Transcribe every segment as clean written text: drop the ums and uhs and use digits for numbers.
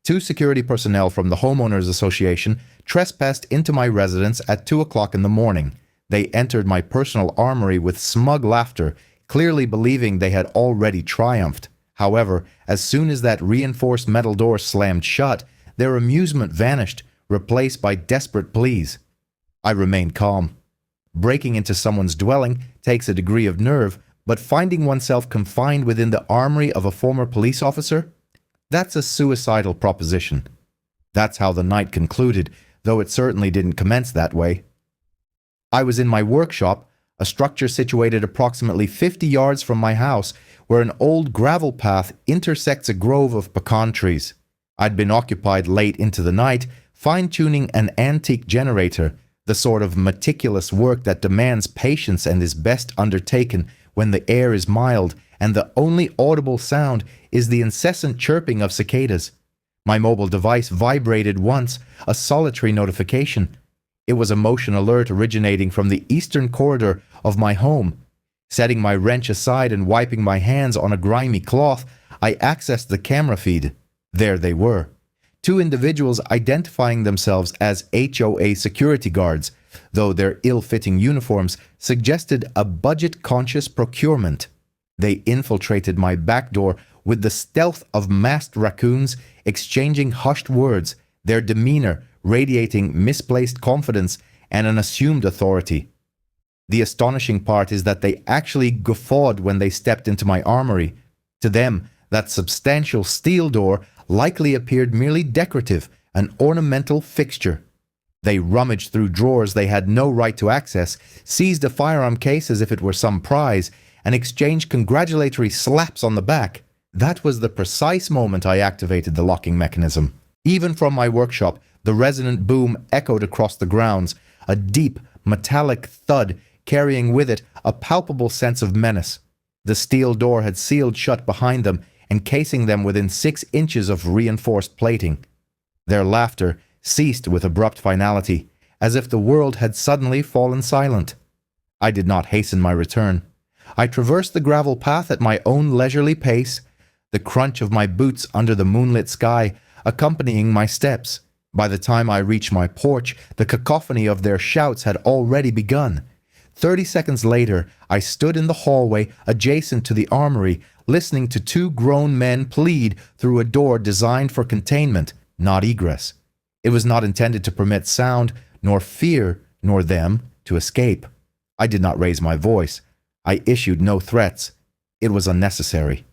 Two security personnel from the Homeowners Association trespassed into my residence at 2 o'clock in the morning. They entered my personal armory with smug laughter, clearly believing they had already triumphed. However, as soon as that reinforced metal door slammed shut, their amusement vanished, replaced by desperate pleas. I remained calm. Breaking into someone's dwelling takes a degree of nerve, but finding oneself confined within the armory of a former police officer? That's a suicidal proposition. That's how the night concluded, though it certainly didn't commence that way. I was in my workshop, a structure situated approximately 50 yards from my house, where an old gravel path intersects a grove of pecan trees. I'd been occupied late into the night, fine-tuning an antique generator, the sort of meticulous work that demands patience and is best undertaken when the air is mild and the only audible sound is the incessant chirping of cicadas. My mobile device vibrated once, a solitary notification. It was a motion alert originating from the eastern corridor of my home. Setting my wrench aside and wiping my hands on a grimy cloth, I accessed the camera feed. There they were. Two individuals identifying themselves as HOA security guards, though their ill-fitting uniforms suggested a budget-conscious procurement. They infiltrated my back door with the stealth of masked raccoons, exchanging hushed words, their demeanor radiating misplaced confidence and an assumed authority. The astonishing part is that they actually guffawed when they stepped into my armory. To them, that substantial steel door likely appeared merely decorative, an ornamental fixture. They rummaged through drawers they had no right to access, seized a firearm case as if it were some prize, and exchanged congratulatory slaps on the back. That was the precise moment I activated the locking mechanism. Even from my workshop, the resonant boom echoed across the grounds, a deep, metallic thud carrying with it a palpable sense of menace. The steel door had sealed shut behind them, encasing them within 6 inches of reinforced plating. Their laughter ceased with abrupt finality, as if the world had suddenly fallen silent. I did not hasten my return. I traversed the gravel path at my own leisurely pace, the crunch of my boots under the moonlit sky accompanying my steps. By the time I reached my porch, the cacophony of their shouts had already begun. 30 seconds later, I stood in the hallway adjacent to the armory, listening to two grown men plead through a door designed for containment, not egress. It was not intended to permit sound, nor fear, nor them to escape. I did not raise my voice. I issued no threats. It was unnecessary.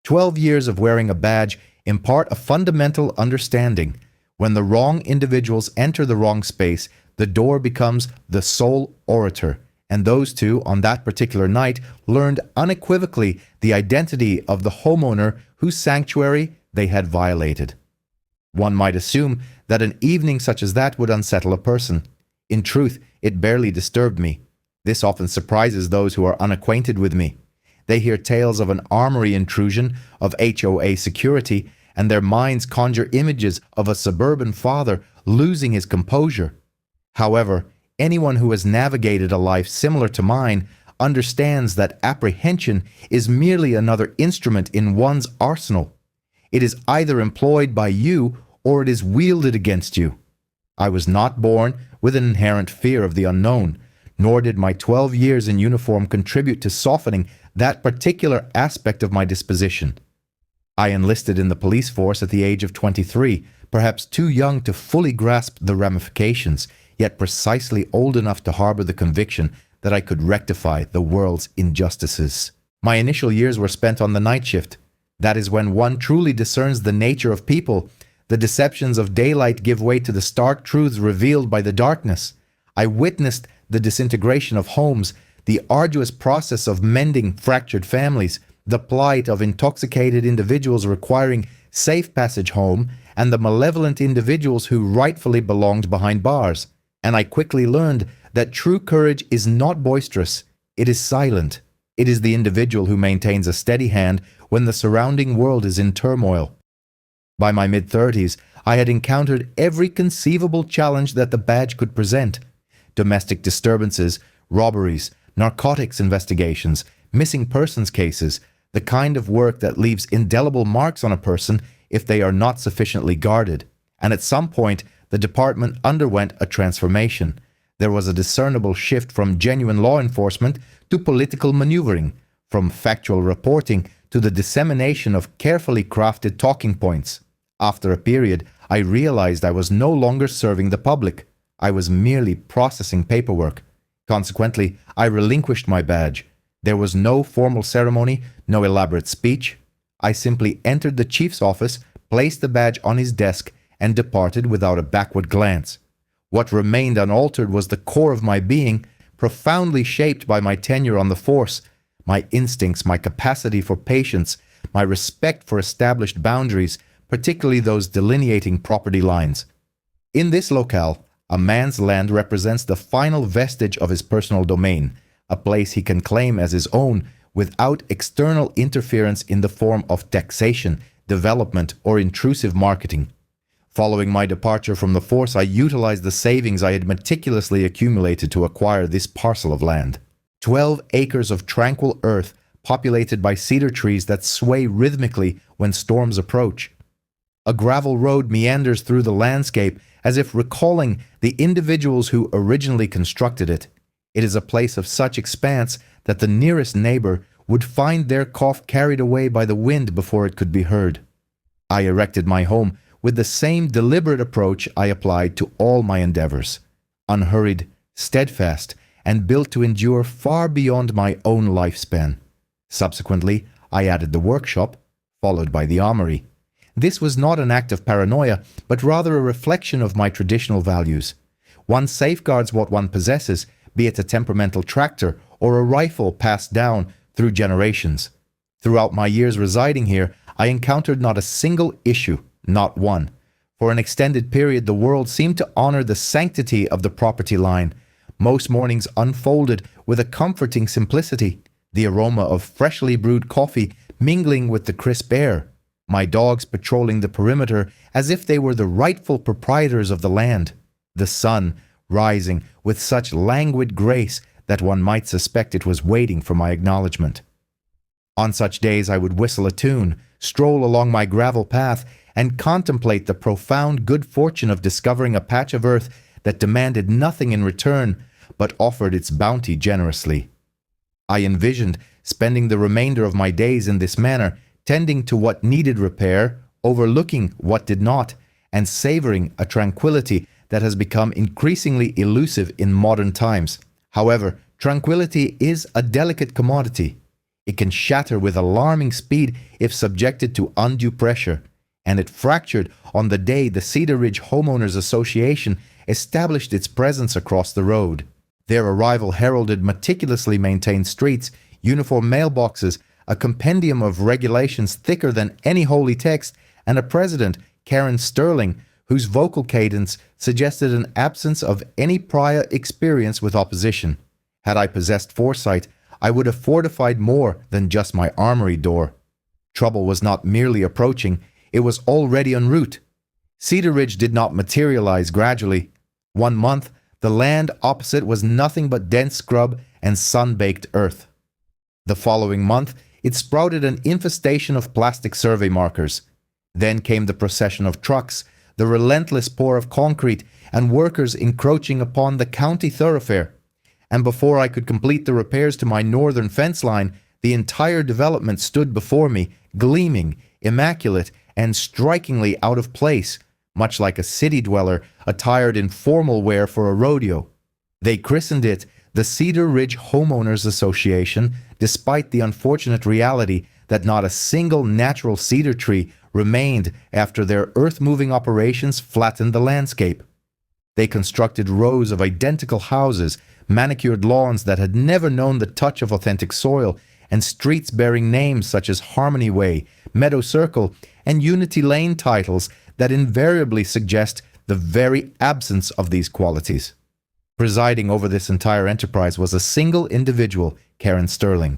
12 years of wearing a badge impart a fundamental understanding. When the wrong individuals enter the wrong space, the door becomes the sole orator, and those two on that particular night learned unequivocally the identity of the homeowner whose sanctuary they had violated. One might assume that an evening such as that would unsettle a person. In truth, it barely disturbed me. This often surprises those who are unacquainted with me. They hear tales of an armory intrusion, of HOA security, and their minds conjure images of a suburban father losing his composure. However, anyone who has navigated a life similar to mine understands that apprehension is merely another instrument in one's arsenal. It is either employed by you or it is wielded against you. I was not born with an inherent fear of the unknown, nor did my 12 years in uniform contribute to softening that particular aspect of my disposition. I enlisted in the police force at the age of 23, perhaps too young to fully grasp the ramifications, yet precisely old enough to harbor the conviction that I could rectify the world's injustices. My initial years were spent on the night shift. That is when one truly discerns the nature of people. The deceptions of daylight give way to the stark truths revealed by the darkness. I witnessed the disintegration of homes, the arduous process of mending fractured families, the plight of intoxicated individuals requiring safe passage home, and the malevolent individuals who rightfully belonged behind bars. And I quickly learned that true courage is not boisterous, it is silent. It is the individual who maintains a steady hand when the surrounding world is in turmoil. By my mid-30s, I had encountered every conceivable challenge that the badge could present. Domestic disturbances, robberies, narcotics investigations, missing persons cases, the kind of work that leaves indelible marks on a person if they are not sufficiently guarded. And at some point, the department underwent a transformation. There was a discernible shift from genuine law enforcement to political maneuvering, from factual reporting to the dissemination of carefully crafted talking points. After a period, I realized I was no longer serving the public. I was merely processing paperwork. Consequently, I relinquished my badge. There was no formal ceremony, no elaborate speech. I simply entered the chief's office, placed the badge on his desk, and departed without a backward glance. What remained unaltered was the core of my being, profoundly shaped by my tenure on the force, my instincts, my capacity for patience, my respect for established boundaries, particularly those delineating property lines. In this locale, a man's land represents the final vestige of his personal domain, a place he can claim as his own without external interference in the form of taxation, development, or intrusive marketing. Following my departure from the force, I utilized the savings I had meticulously accumulated to acquire this parcel of land. 12 acres of tranquil earth populated by cedar trees that sway rhythmically when storms approach. A gravel road meanders through the landscape as if recalling the individuals who originally constructed it. It is a place of such expanse that the nearest neighbor would find their cough carried away by the wind before it could be heard. I erected my home with the same deliberate approach I applied to all my endeavors, unhurried, steadfast, and built to endure far beyond my own lifespan. Subsequently, I added the workshop, followed by the armory. This was not an act of paranoia, but rather a reflection of my traditional values. One safeguards what one possesses, be it a temperamental tractor or a rifle passed down through generations. Throughout my years residing here, I encountered not a single issue, not one. For an extended period, the world seemed to honor the sanctity of the property line. Most mornings unfolded with a comforting simplicity, the aroma of freshly brewed coffee mingling with the crisp air, my dogs patrolling the perimeter as if they were the rightful proprietors of the land, the sun rising with such languid grace that one might suspect it was waiting for my acknowledgement. On such days I would whistle a tune, stroll along my gravel path, and contemplate the profound good fortune of discovering a patch of earth that demanded nothing in return, but offered its bounty generously. I envisioned spending the remainder of my days in this manner, tending to what needed repair, overlooking what did not, and savoring a tranquility that has become increasingly elusive in modern times. However, tranquility is a delicate commodity. It can shatter with alarming speed if subjected to undue pressure, and it fractured on the day the Cedar Ridge Homeowners Association established its presence across the road. Their arrival heralded meticulously maintained streets, uniform mailboxes, a compendium of regulations thicker than any holy text, and a president, Karen Sterling, whose vocal cadence suggested an absence of any prior experience with opposition. Had I possessed foresight, I would have fortified more than just my armory door. Trouble was not merely approaching, it was already en route. Cedar Ridge did not materialize gradually. 1 month, the land opposite was nothing but dense scrub and sun-baked earth. The following month, it sprouted an infestation of plastic survey markers. Then came the procession of trucks, the relentless pour of concrete, and workers encroaching upon the county thoroughfare. And before I could complete the repairs to my northern fence line, the entire development stood before me, gleaming, immaculate, and strikingly out of place, much like a city dweller attired in formal wear for a rodeo. They christened it the Cedar Ridge Homeowners Association, despite the unfortunate reality that not a single natural cedar tree remained after their earth-moving operations flattened the landscape. They constructed rows of identical houses, manicured lawns that had never known the touch of authentic soil, and streets bearing names such as Harmony Way, Meadow Circle, and Unity Lane titles that invariably suggest the very absence of these qualities. Presiding over this entire enterprise was a single individual, Karen Sterling.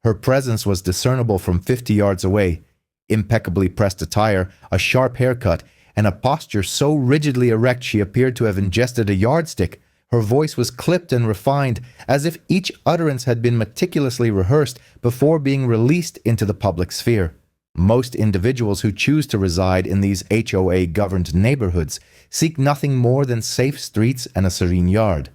Her presence was discernible from 50 yards away. Impeccably pressed attire, a sharp haircut, and a posture so rigidly erect she appeared to have ingested a yardstick. Her voice was clipped and refined, as if each utterance had been meticulously rehearsed before being released into the public sphere. Most individuals who choose to reside in these HOA-governed neighborhoods seek nothing more than safe streets and a serene yard.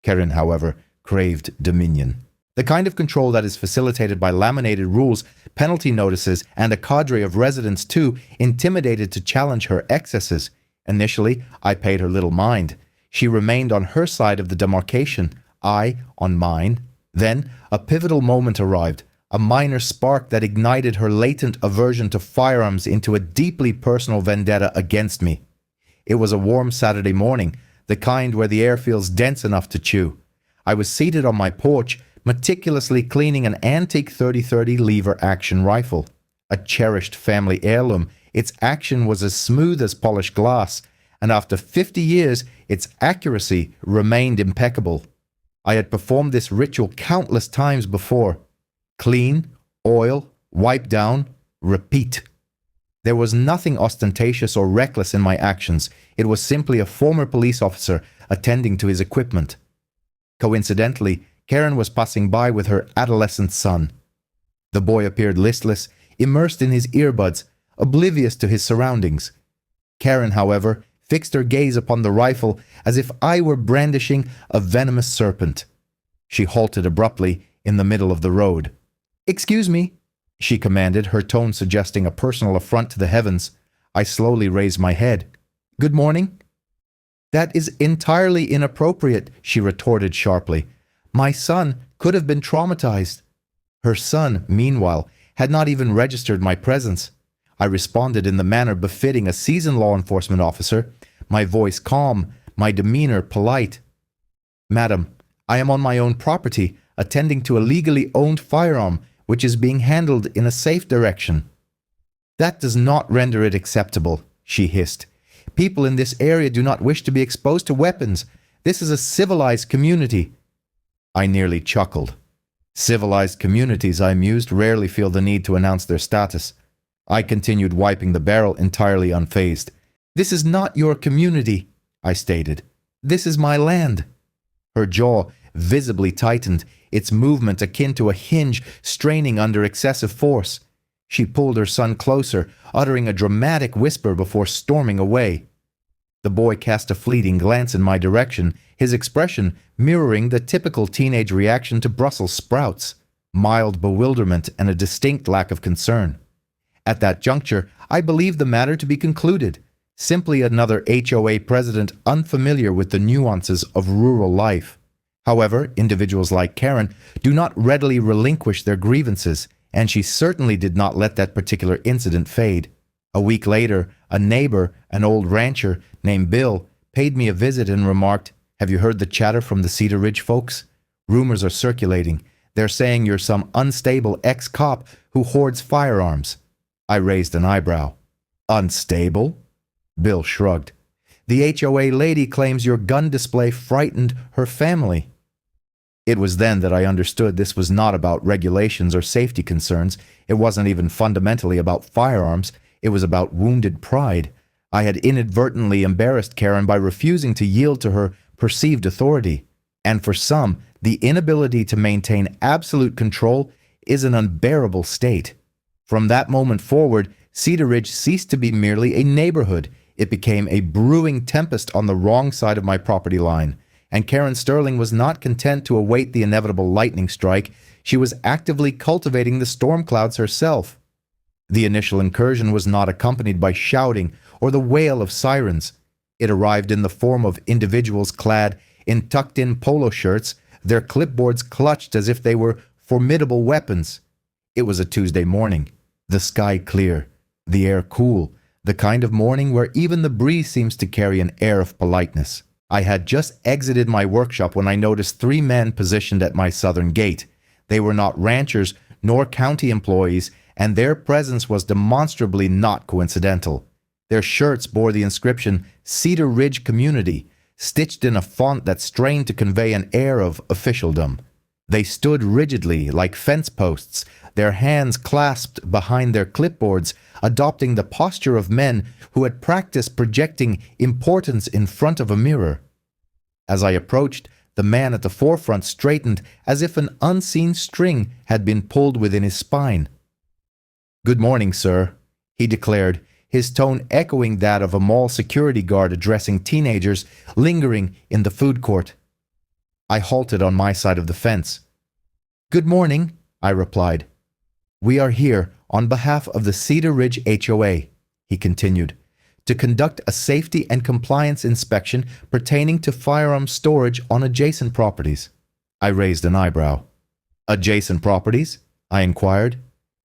Karen, however, craved dominion. The kind of control that is facilitated by laminated rules, penalty notices, and a cadre of residents too, intimidated to challenge her excesses. Initially, I paid her little mind. She remained on her side of the demarcation, I on mine. Then, a pivotal moment arrived, a minor spark that ignited her latent aversion to firearms into a deeply personal vendetta against me. It was a warm Saturday morning, the kind where the air feels dense enough to chew. I was seated on my porch, meticulously cleaning an antique 30-30 lever action rifle. A cherished family heirloom, its action was as smooth as polished glass, and after 50 years, its accuracy remained impeccable. I had performed this ritual countless times before. Clean, oil, wipe down, repeat. There was nothing ostentatious or reckless in my actions. It was simply a former police officer attending to his equipment. Coincidentally, Karen was passing by with her adolescent son. The boy appeared listless, immersed in his earbuds, oblivious to his surroundings. Karen, however, fixed her gaze upon the rifle as if I were brandishing a venomous serpent. She halted abruptly in the middle of the road. "Excuse me," she commanded, her tone suggesting a personal affront to the heavens. I slowly raised my head. "Good morning." "That is entirely inappropriate," she retorted sharply. "My son could have been traumatized." Her son, meanwhile, had not even registered my presence. I responded in the manner befitting a seasoned law enforcement officer, my voice calm, my demeanor polite. "Madam, I am on my own property, attending to a legally owned firearm, which is being handled in a safe direction." "That does not render it acceptable," she hissed. "People in this area do not wish to be exposed to weapons. This is a civilized community." I nearly chuckled. Civilized communities, I mused, rarely feel the need to announce their status. I continued wiping the barrel, entirely unfazed. "This is not your community," I stated. "This is my land." Her jaw visibly tightened, its movement akin to a hinge straining under excessive force. She pulled her son closer, uttering a dramatic whisper before storming away. The boy cast a fleeting glance in my direction, his expression mirroring the typical teenage reaction to Brussels sprouts, mild bewilderment and a distinct lack of concern. At that juncture, I believed the matter to be concluded. Simply another HOA president unfamiliar with the nuances of rural life. However, individuals like Karen do not readily relinquish their grievances, and she certainly did not let that particular incident fade. A week later, a neighbor, an old rancher named Bill, paid me a visit and remarked, "Have you heard the chatter from the Cedar Ridge folks? Rumors are circulating. They're saying you're some unstable ex-cop who hoards firearms." I raised an eyebrow. "Unstable?" Bill shrugged. "The HOA lady claims your gun display frightened her family." It was then that I understood this was not about regulations or safety concerns. It wasn't even fundamentally about firearms. It was about wounded pride. I had inadvertently embarrassed Karen by refusing to yield to her perceived authority. And for some, the inability to maintain absolute control is an unbearable state. From that moment forward, Cedar Ridge ceased to be merely a neighborhood. It became a brewing tempest on the wrong side of my property line. And Karen Sterling was not content to await the inevitable lightning strike. She was actively cultivating the storm clouds herself. The initial incursion was not accompanied by shouting or the wail of sirens. It arrived in the form of individuals clad in tucked-in polo shirts, their clipboards clutched as if they were formidable weapons. It was a Tuesday morning, the sky clear, the air cool, the kind of morning where even the breeze seems to carry an air of politeness. I had just exited my workshop when I noticed 3 men positioned at my southern gate. They were not ranchers nor county employees, and their presence was demonstrably not coincidental. Their shirts bore the inscription Cedar Ridge Community, stitched in a font that strained to convey an air of officialdom. They stood rigidly like fence posts, their hands clasped behind their clipboards, adopting the posture of men who had practiced projecting importance in front of a mirror. As I approached, the man at the forefront straightened as if an unseen string had been pulled within his spine. "Good morning, sir," he declared, his tone echoing that of a mall security guard addressing teenagers lingering in the food court. I halted on my side of the fence. "Good morning," I replied. "We are here on behalf of the Cedar Ridge HOA," he continued, "to conduct a safety and compliance inspection pertaining to firearm storage on adjacent properties." I raised an eyebrow. "Adjacent properties?" I inquired.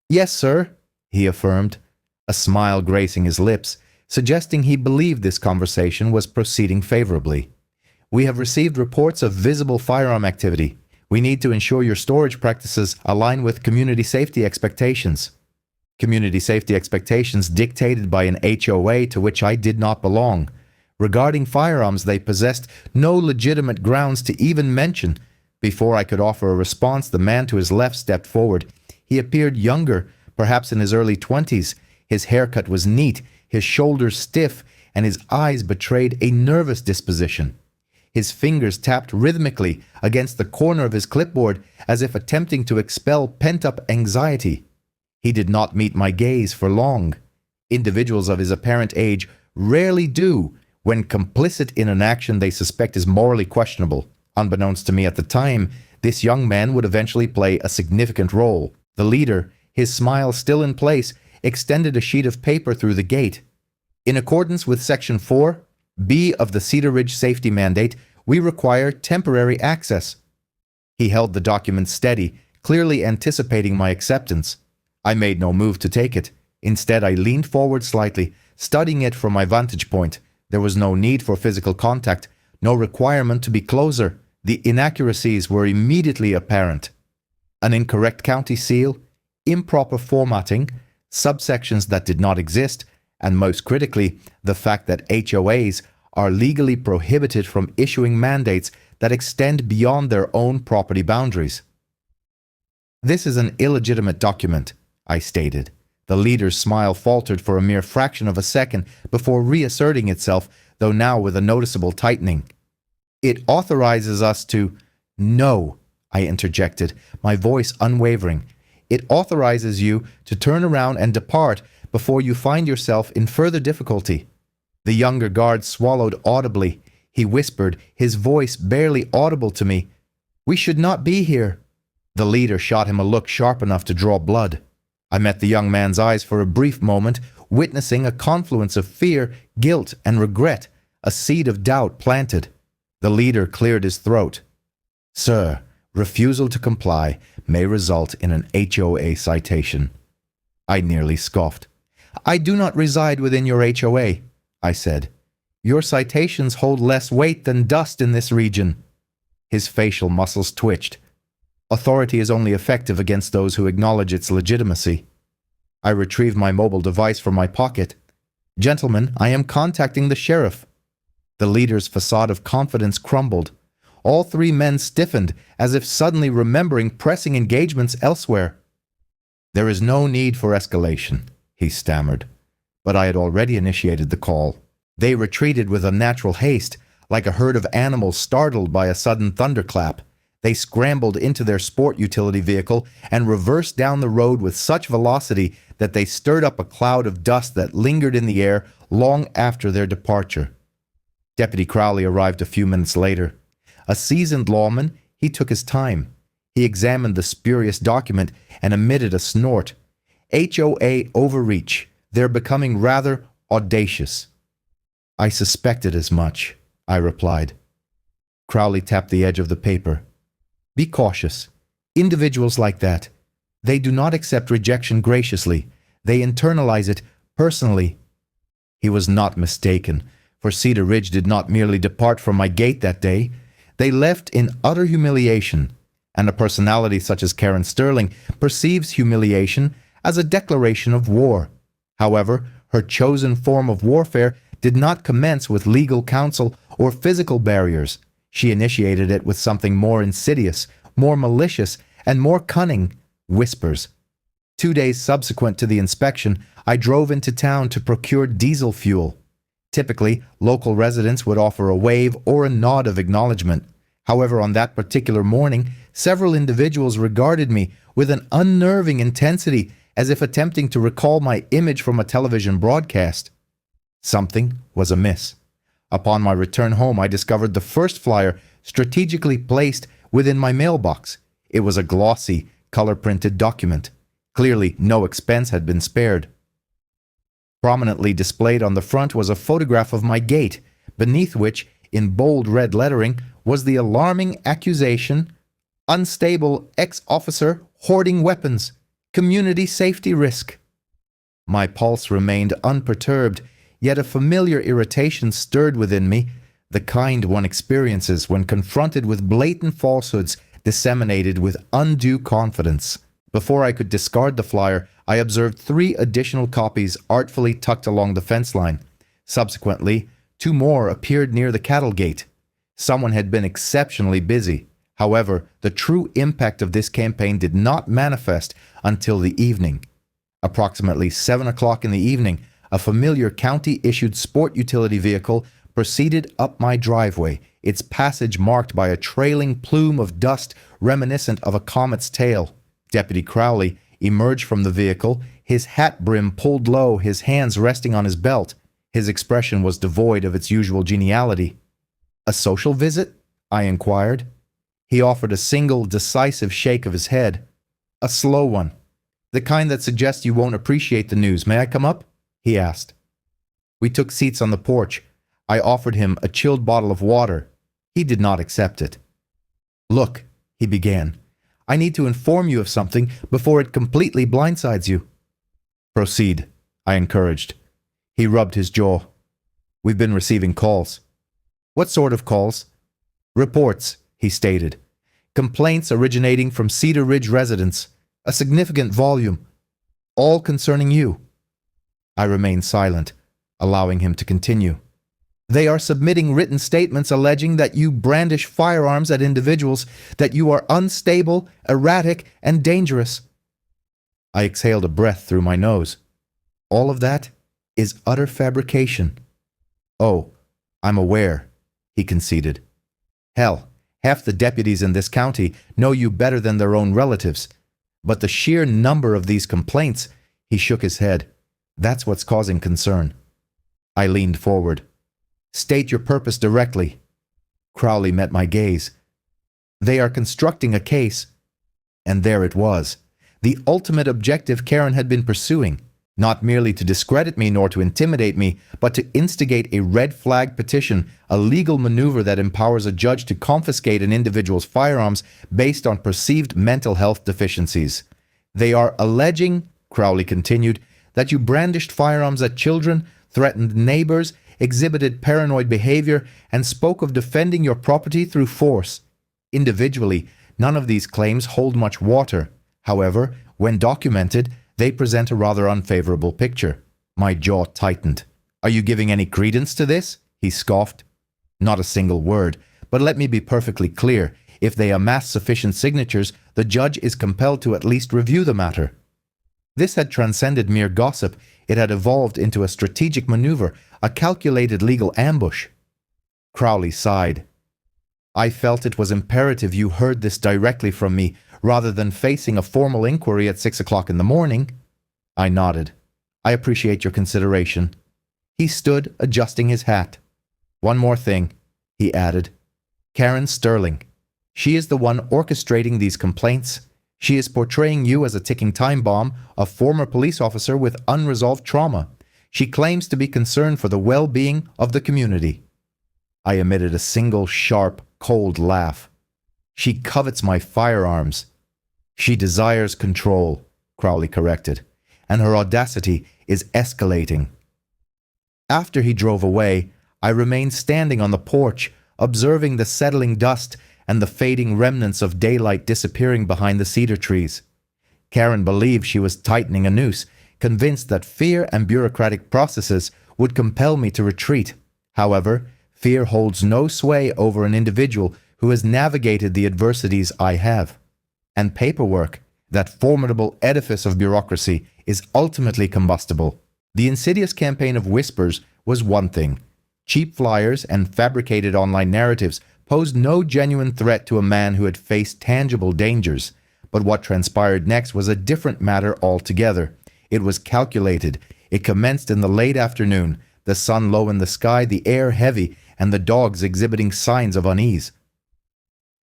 "Yes, sir," he affirmed, a smile gracing his lips, suggesting he believed this conversation was proceeding favorably. "We have received reports of visible firearm activity. We need to ensure your storage practices align with community safety expectations." Community safety expectations dictated by an HOA to which I did not belong. Regarding firearms, they possessed no legitimate grounds to even mention. Before I could offer a response, the man to his left stepped forward. He appeared younger, perhaps in his early 20s. His haircut was neat, his shoulders stiff, and his eyes betrayed a nervous disposition. His fingers tapped rhythmically against the corner of his clipboard as if attempting to expel pent-up anxiety. He did not meet my gaze for long. Individuals of his apparent age rarely do when complicit in an action they suspect is morally questionable. Unbeknownst to me at the time, this young man would eventually play a significant role. The leader, his smile still in place, extended a sheet of paper through the gate. "In accordance with Section 4(b) of the Cedar Ridge Safety Mandate, we require temporary access." He held the document steady, clearly anticipating my acceptance. I made no move to take it. Instead, I leaned forward slightly, studying it from my vantage point. There was no need for physical contact, no requirement to be closer. The inaccuracies were immediately apparent. An incorrect county seal, improper formatting, subsections that did not exist, and most critically, the fact that HOAs are legally prohibited from issuing mandates that extend beyond their own property boundaries. "This is an illegitimate document," I stated. The leader's smile faltered for a mere fraction of a second before reasserting itself, though now with a noticeable tightening. "It authorizes us to—" "No," I interjected, my voice unwavering. "It authorizes you to turn around and depart before you find yourself in further difficulty." The younger guard swallowed audibly. He whispered, his voice barely audible to me, "We should not be here." The leader shot him a look sharp enough to draw blood. I met the young man's eyes for a brief moment, witnessing a confluence of fear, guilt, and regret, a seed of doubt planted. The leader cleared his throat. "Sir, refusal to comply may result in an HOA citation." I nearly scoffed. "I do not reside within your HOA," I said. "Your citations hold less weight than dust in this region." His facial muscles twitched. "Authority is only effective against those who acknowledge its legitimacy." I retrieved my mobile device from my pocket. "Gentlemen, I am contacting the sheriff." The leader's facade of confidence crumbled. All three men stiffened, as if suddenly remembering pressing engagements elsewhere. "There is no need for escalation," he stammered. But I had already initiated the call. They retreated with unnatural haste, like a herd of animals startled by a sudden thunderclap. They scrambled into their sport utility vehicle and reversed down the road with such velocity that they stirred up a cloud of dust that lingered in the air long after their departure. Deputy Crowley arrived a few minutes later. A seasoned lawman, he took his time. He examined the spurious document and emitted a snort. "HOA overreach. They're becoming rather audacious." "I suspected as much," I replied. Crowley tapped the edge of the paper. "Be cautious. Individuals like that, they do not accept rejection graciously. They internalize it personally." He was not mistaken, for Cedar Ridge did not merely depart from my gate that day. They left in utter humiliation, and a personality such as Karen Sterling perceives humiliation as a declaration of war. However, her chosen form of warfare did not commence with legal counsel or physical barriers. She initiated it with something more insidious, more malicious, and more cunning: whispers. 2 days subsequent to the inspection, I drove into town to procure diesel fuel. Typically, local residents would offer a wave or a nod of acknowledgement. However, on that particular morning, several individuals regarded me with an unnerving intensity as if attempting to recall my image from a television broadcast. Something was amiss. Upon my return home, I discovered the first flyer strategically placed within my mailbox. It was a glossy, color-printed document. Clearly, no expense had been spared. Prominently displayed on the front was a photograph of my gate, beneath which, in bold red lettering, was the alarming accusation, "Unstable ex-officer hoarding weapons. Community safety risk." My pulse remained unperturbed, yet a familiar irritation stirred within me, the kind one experiences when confronted with blatant falsehoods disseminated with undue confidence. Before I could discard the flyer, I observed 3 additional copies artfully tucked along the fence line. Subsequently, 2 more appeared near the cattle gate. Someone had been exceptionally busy. However, the true impact of this campaign did not manifest until the evening. Approximately 7 o'clock in the evening, a familiar county-issued sport utility vehicle proceeded up my driveway, its passage marked by a trailing plume of dust reminiscent of a comet's tail. Deputy Crowley emerged from the vehicle, his hat brim pulled low, his hands resting on his belt. His expression was devoid of its usual geniality. "A social visit?" I inquired. He offered a single, decisive shake of his head. "A slow one. The kind that suggests you won't appreciate the news. May I come up?" he asked. We took seats on the porch. I offered him a chilled bottle of water. He did not accept it. "Look," he began, "I need to inform you of something before it completely blindsides you." "Proceed," I encouraged. He rubbed his jaw. "We've been receiving calls." "What sort of calls?" "Reports," he stated. "Complaints originating from Cedar Ridge residents. A significant volume. All concerning you." I remained silent, allowing him to continue. "They are submitting written statements alleging that you brandish firearms at individuals, that you are unstable, erratic, and dangerous." I exhaled a breath through my nose. "All of that is utter fabrication." "Oh, I'm aware," he conceded. "Hell, half the deputies in this county know you better than their own relatives. But the sheer number of these complaints," he shook his head, "that's what's causing concern." I leaned forward. "State your purpose directly." Crowley met my gaze. "They are constructing a case." And there it was. The ultimate objective Karen had been pursuing. Not merely to discredit me nor to intimidate me, but to instigate a red flag petition, a legal maneuver that empowers a judge to confiscate an individual's firearms based on perceived mental health deficiencies. "They are alleging," Crowley continued, "that you brandished firearms at children, threatened neighbors, exhibited paranoid behavior, and spoke of defending your property through force. Individually, none of these claims hold much water. However, when documented, they present a rather unfavorable picture." My jaw tightened. "Are you giving any credence to this?" he scoffed. "Not a single word, but let me be perfectly clear. If they amass sufficient signatures, the judge is compelled to at least review the matter." This had transcended mere gossip. It had evolved into a strategic maneuver, a calculated legal ambush. Crowley sighed. "I felt it was imperative you heard this directly from me, rather than facing a formal inquiry at 6 o'clock in the morning." I nodded. "I appreciate your consideration." He stood, adjusting his hat. "One more thing," he added. "Karen Sterling. She is the one orchestrating these complaints. She is portraying you as a ticking time bomb, a former police officer with unresolved trauma. She claims to be concerned for the well-being of the community." I emitted a single sharp, cold laugh. "She covets my firearms." "She desires control," Crowley corrected, "and her audacity is escalating." After he drove away, I remained standing on the porch, observing the settling dust and the fading remnants of daylight disappearing behind the cedar trees. Karen believed she was tightening a noose, convinced that fear and bureaucratic processes would compel me to retreat. However, fear holds no sway over an individual who has navigated the adversities I have. And paperwork, that formidable edifice of bureaucracy, is ultimately combustible. The insidious campaign of whispers was one thing. Cheap flyers and fabricated online narratives posed no genuine threat to a man who had faced tangible dangers. But what transpired next was a different matter altogether. It was calculated. It commenced in the late afternoon, the sun low in the sky, the air heavy, and the dogs exhibiting signs of unease.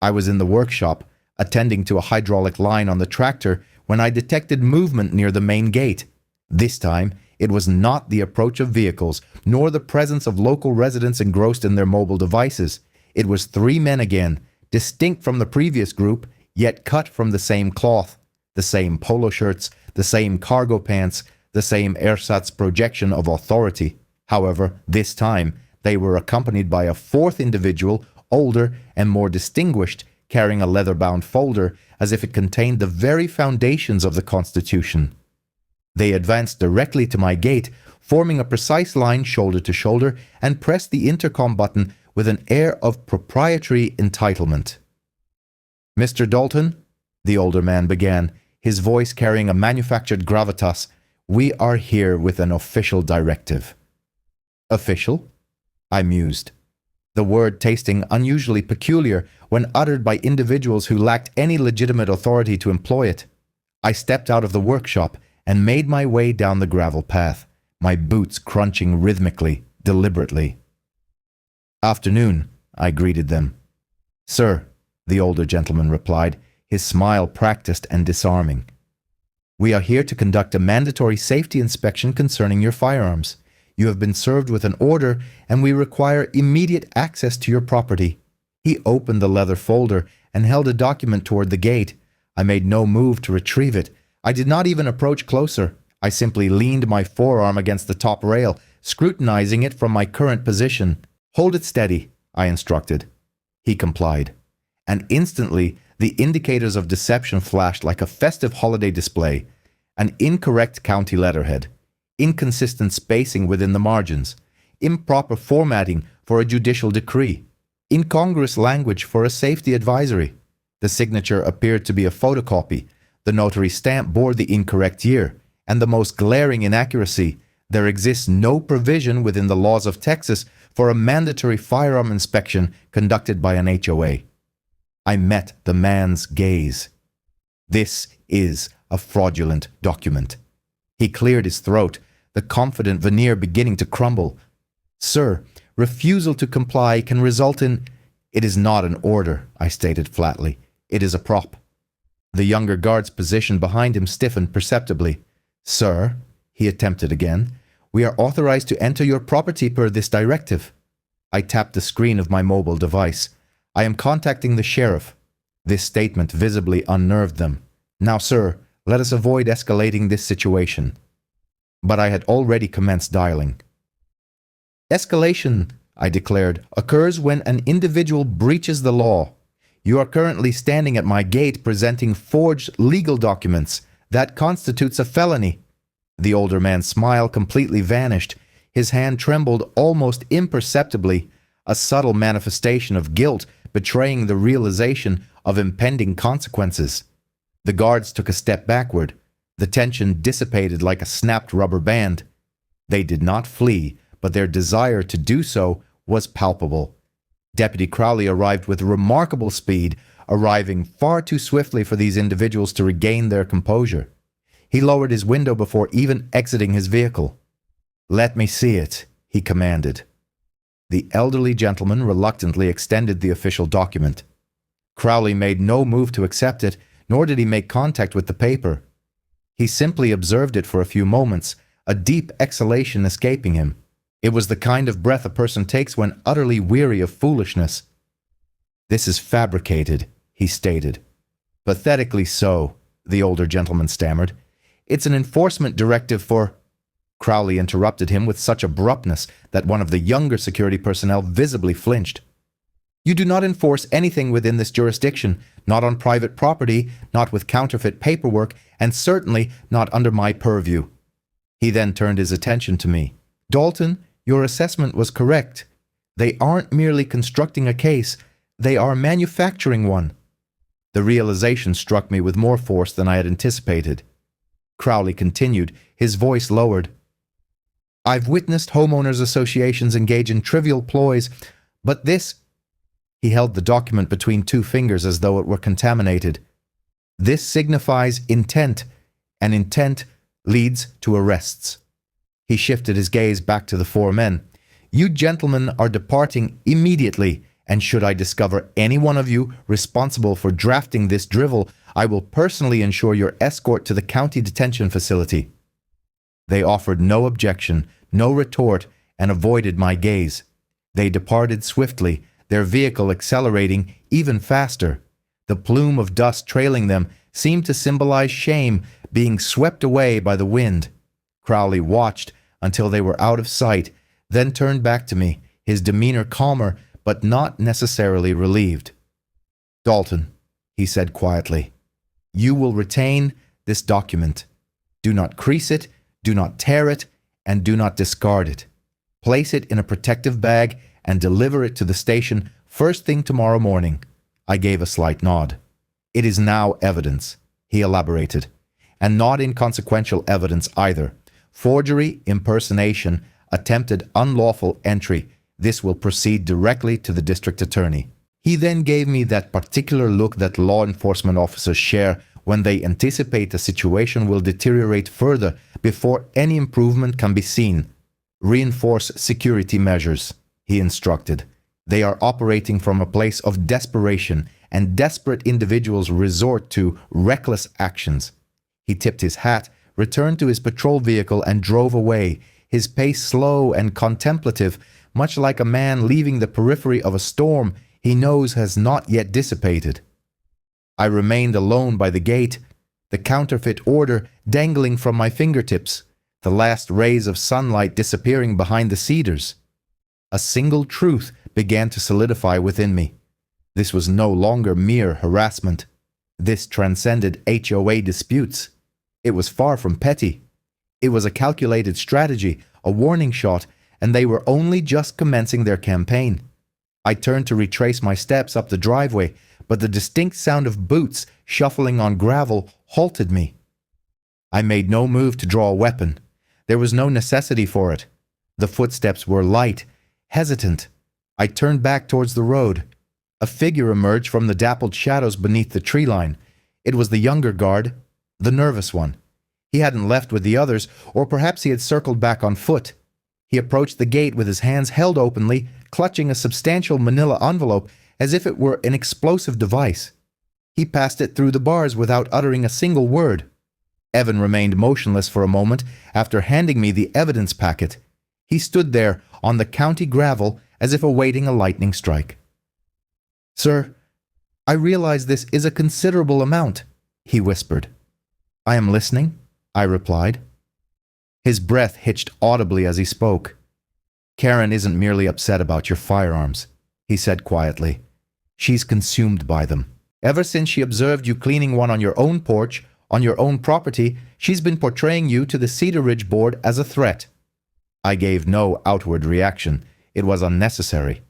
I was in the workshop, attending to a hydraulic line on the tractor, when I detected movement near the main gate. This time, it was not the approach of vehicles, nor the presence of local residents engrossed in their mobile devices. It was 3 men again, distinct from the previous group, yet cut from the same cloth, the same polo shirts, the same cargo pants, the same ersatz projection of authority. However, this time, they were accompanied by a fourth individual, older and more distinguished, carrying a leather-bound folder as if it contained the very foundations of the Constitution. They advanced directly to my gate, forming a precise line shoulder to shoulder, and pressed the intercom button with an air of proprietary entitlement. "Mr. Dalton," the older man began, his voice carrying a manufactured gravitas, "we are here with an official directive." "Official?" I mused, the word tasting unusually peculiar when uttered by individuals who lacked any legitimate authority to employ it. I stepped out of the workshop and made my way down the gravel path, my boots crunching rhythmically, deliberately. "Afternoon," I greeted them. "Sir," the older gentleman replied, his smile practiced and disarming. "We are here to conduct a mandatory safety inspection concerning your firearms. You have been served with an order, and we require immediate access to your property." He opened the leather folder and held a document toward the gate. I made no move to retrieve it. I did not even approach closer. I simply leaned my forearm against the top rail, scrutinizing it from my current position. "Hold it steady," I instructed. He complied. And instantly, the indicators of deception flashed like a festive holiday display. An incorrect county letterhead, inconsistent spacing within the margins, improper formatting for a judicial decree, incongruous language for a safety advisory. The signature appeared to be a photocopy. The notary stamp bore the incorrect year, and the most glaring inaccuracy, there exists no provision within the laws of Texas for a mandatory firearm inspection conducted by an HOA. I met the man's gaze. This is a fraudulent document. He cleared his throat, the confident veneer beginning to crumble. "Sir, refusal to comply can result in—" "It is not an order," I stated flatly. "It is a prop." The younger guard's position behind him stiffened perceptibly. "Sir," he attempted again, "we are authorized to enter your property per this directive." I tapped the screen of my mobile device. "I am contacting the sheriff." This statement visibly unnerved them. "Now, sir, let us avoid escalating this situation." But I had already commenced dialing. "Escalation," I declared, "occurs when an individual breaches the law. You are currently standing at my gate presenting forged legal documents. That constitutes a felony." The older man's smile completely vanished. His hand trembled almost imperceptibly, a subtle manifestation of guilt betraying the realization of impending consequences. The guards took a step backward. The tension dissipated like a snapped rubber band. They did not flee, but their desire to do so was palpable. Deputy Crowley arrived with remarkable speed, arriving far too swiftly for these individuals to regain their composure. He lowered his window before even exiting his vehicle. "Let me see it," he commanded. The elderly gentleman reluctantly extended the official document. Crowley made no move to accept it, nor did he make contact with the paper. He simply observed it for a few moments, a deep exhalation escaping him. It was the kind of breath a person takes when utterly weary of foolishness. "This is fabricated," he stated. "Pathetically so," the older gentleman stammered. "It's an enforcement directive for—" Crowley interrupted him with such abruptness that one of the younger security personnel visibly flinched. "You do not enforce anything within this jurisdiction, not on private property, not with counterfeit paperwork, and certainly not under my purview." He then turned his attention to me. "Dalton, your assessment was correct. They aren't merely constructing a case, they are manufacturing one." The realization struck me with more force than I had anticipated. Crowley continued, his voice lowered. "I've witnessed homeowners associations engage in trivial ploys, but this—" He held the document between two fingers as though it were contaminated. This signifies intent, and intent leads to arrests. He shifted his gaze back to the four men. You gentlemen are departing immediately, and should I discover any one of you responsible for drafting this drivel, I will personally ensure your escort to the county detention facility. They offered no objection, no retort, and avoided my gaze. They departed swiftly, their vehicle accelerating even faster. The plume of dust trailing them seemed to symbolize shame being swept away by the wind. Crowley watched until they were out of sight, then turned back to me, his demeanor calmer but not necessarily relieved. Dalton, he said quietly, you will retain this document. Do not crease it, do not tear it, and do not discard it. Place it in a protective bag and deliver it to the station first thing tomorrow morning. I gave a slight nod. It is now evidence, he elaborated, and not inconsequential evidence either. Forgery, impersonation, attempted unlawful entry. This will proceed directly to the district attorney. He then gave me that particular look that law enforcement officers share when they anticipate a situation will deteriorate further before any improvement can be seen. Reinforce security measures, he instructed. They are operating from a place of desperation, and desperate individuals resort to reckless actions. He tipped his hat, returned to his patrol vehicle, and drove away, his pace slow and contemplative, much like a man leaving the periphery of a storm he knows has not yet dissipated. I remained alone by the gate, the counterfeit order dangling from my fingertips, the last rays of sunlight disappearing behind the cedars. A single truth began to solidify within me. This was no longer mere harassment. This transcended HOA disputes. It was far from petty. It was a calculated strategy, a warning shot, and they were only just commencing their campaign. I turned to retrace my steps up the driveway, but the distinct sound of boots shuffling on gravel halted me. I made no move to draw a weapon. There was no necessity for it. The footsteps were light, hesitant. I turned back towards the road. A figure emerged from the dappled shadows beneath the tree line. It was the younger guard, the nervous one. He hadn't left with the others, or perhaps he had circled back on foot. He approached the gate with his hands held openly, clutching a substantial manila envelope as if it were an explosive device. He passed it through the bars without uttering a single word. Evan remained motionless for a moment after handing me the evidence packet. He stood there on the county gravel as if awaiting a lightning strike. "Sir, I realize this is a considerable amount," he whispered. "I am listening," I replied. His breath hitched audibly as he spoke. "Karen isn't merely upset about your firearms," he said quietly. "She's consumed by them. Ever since she observed you cleaning one on your own porch, on your own property, she's been portraying you to the Cedar Ridge board as a threat." I gave no outward reaction. It was unnecessary.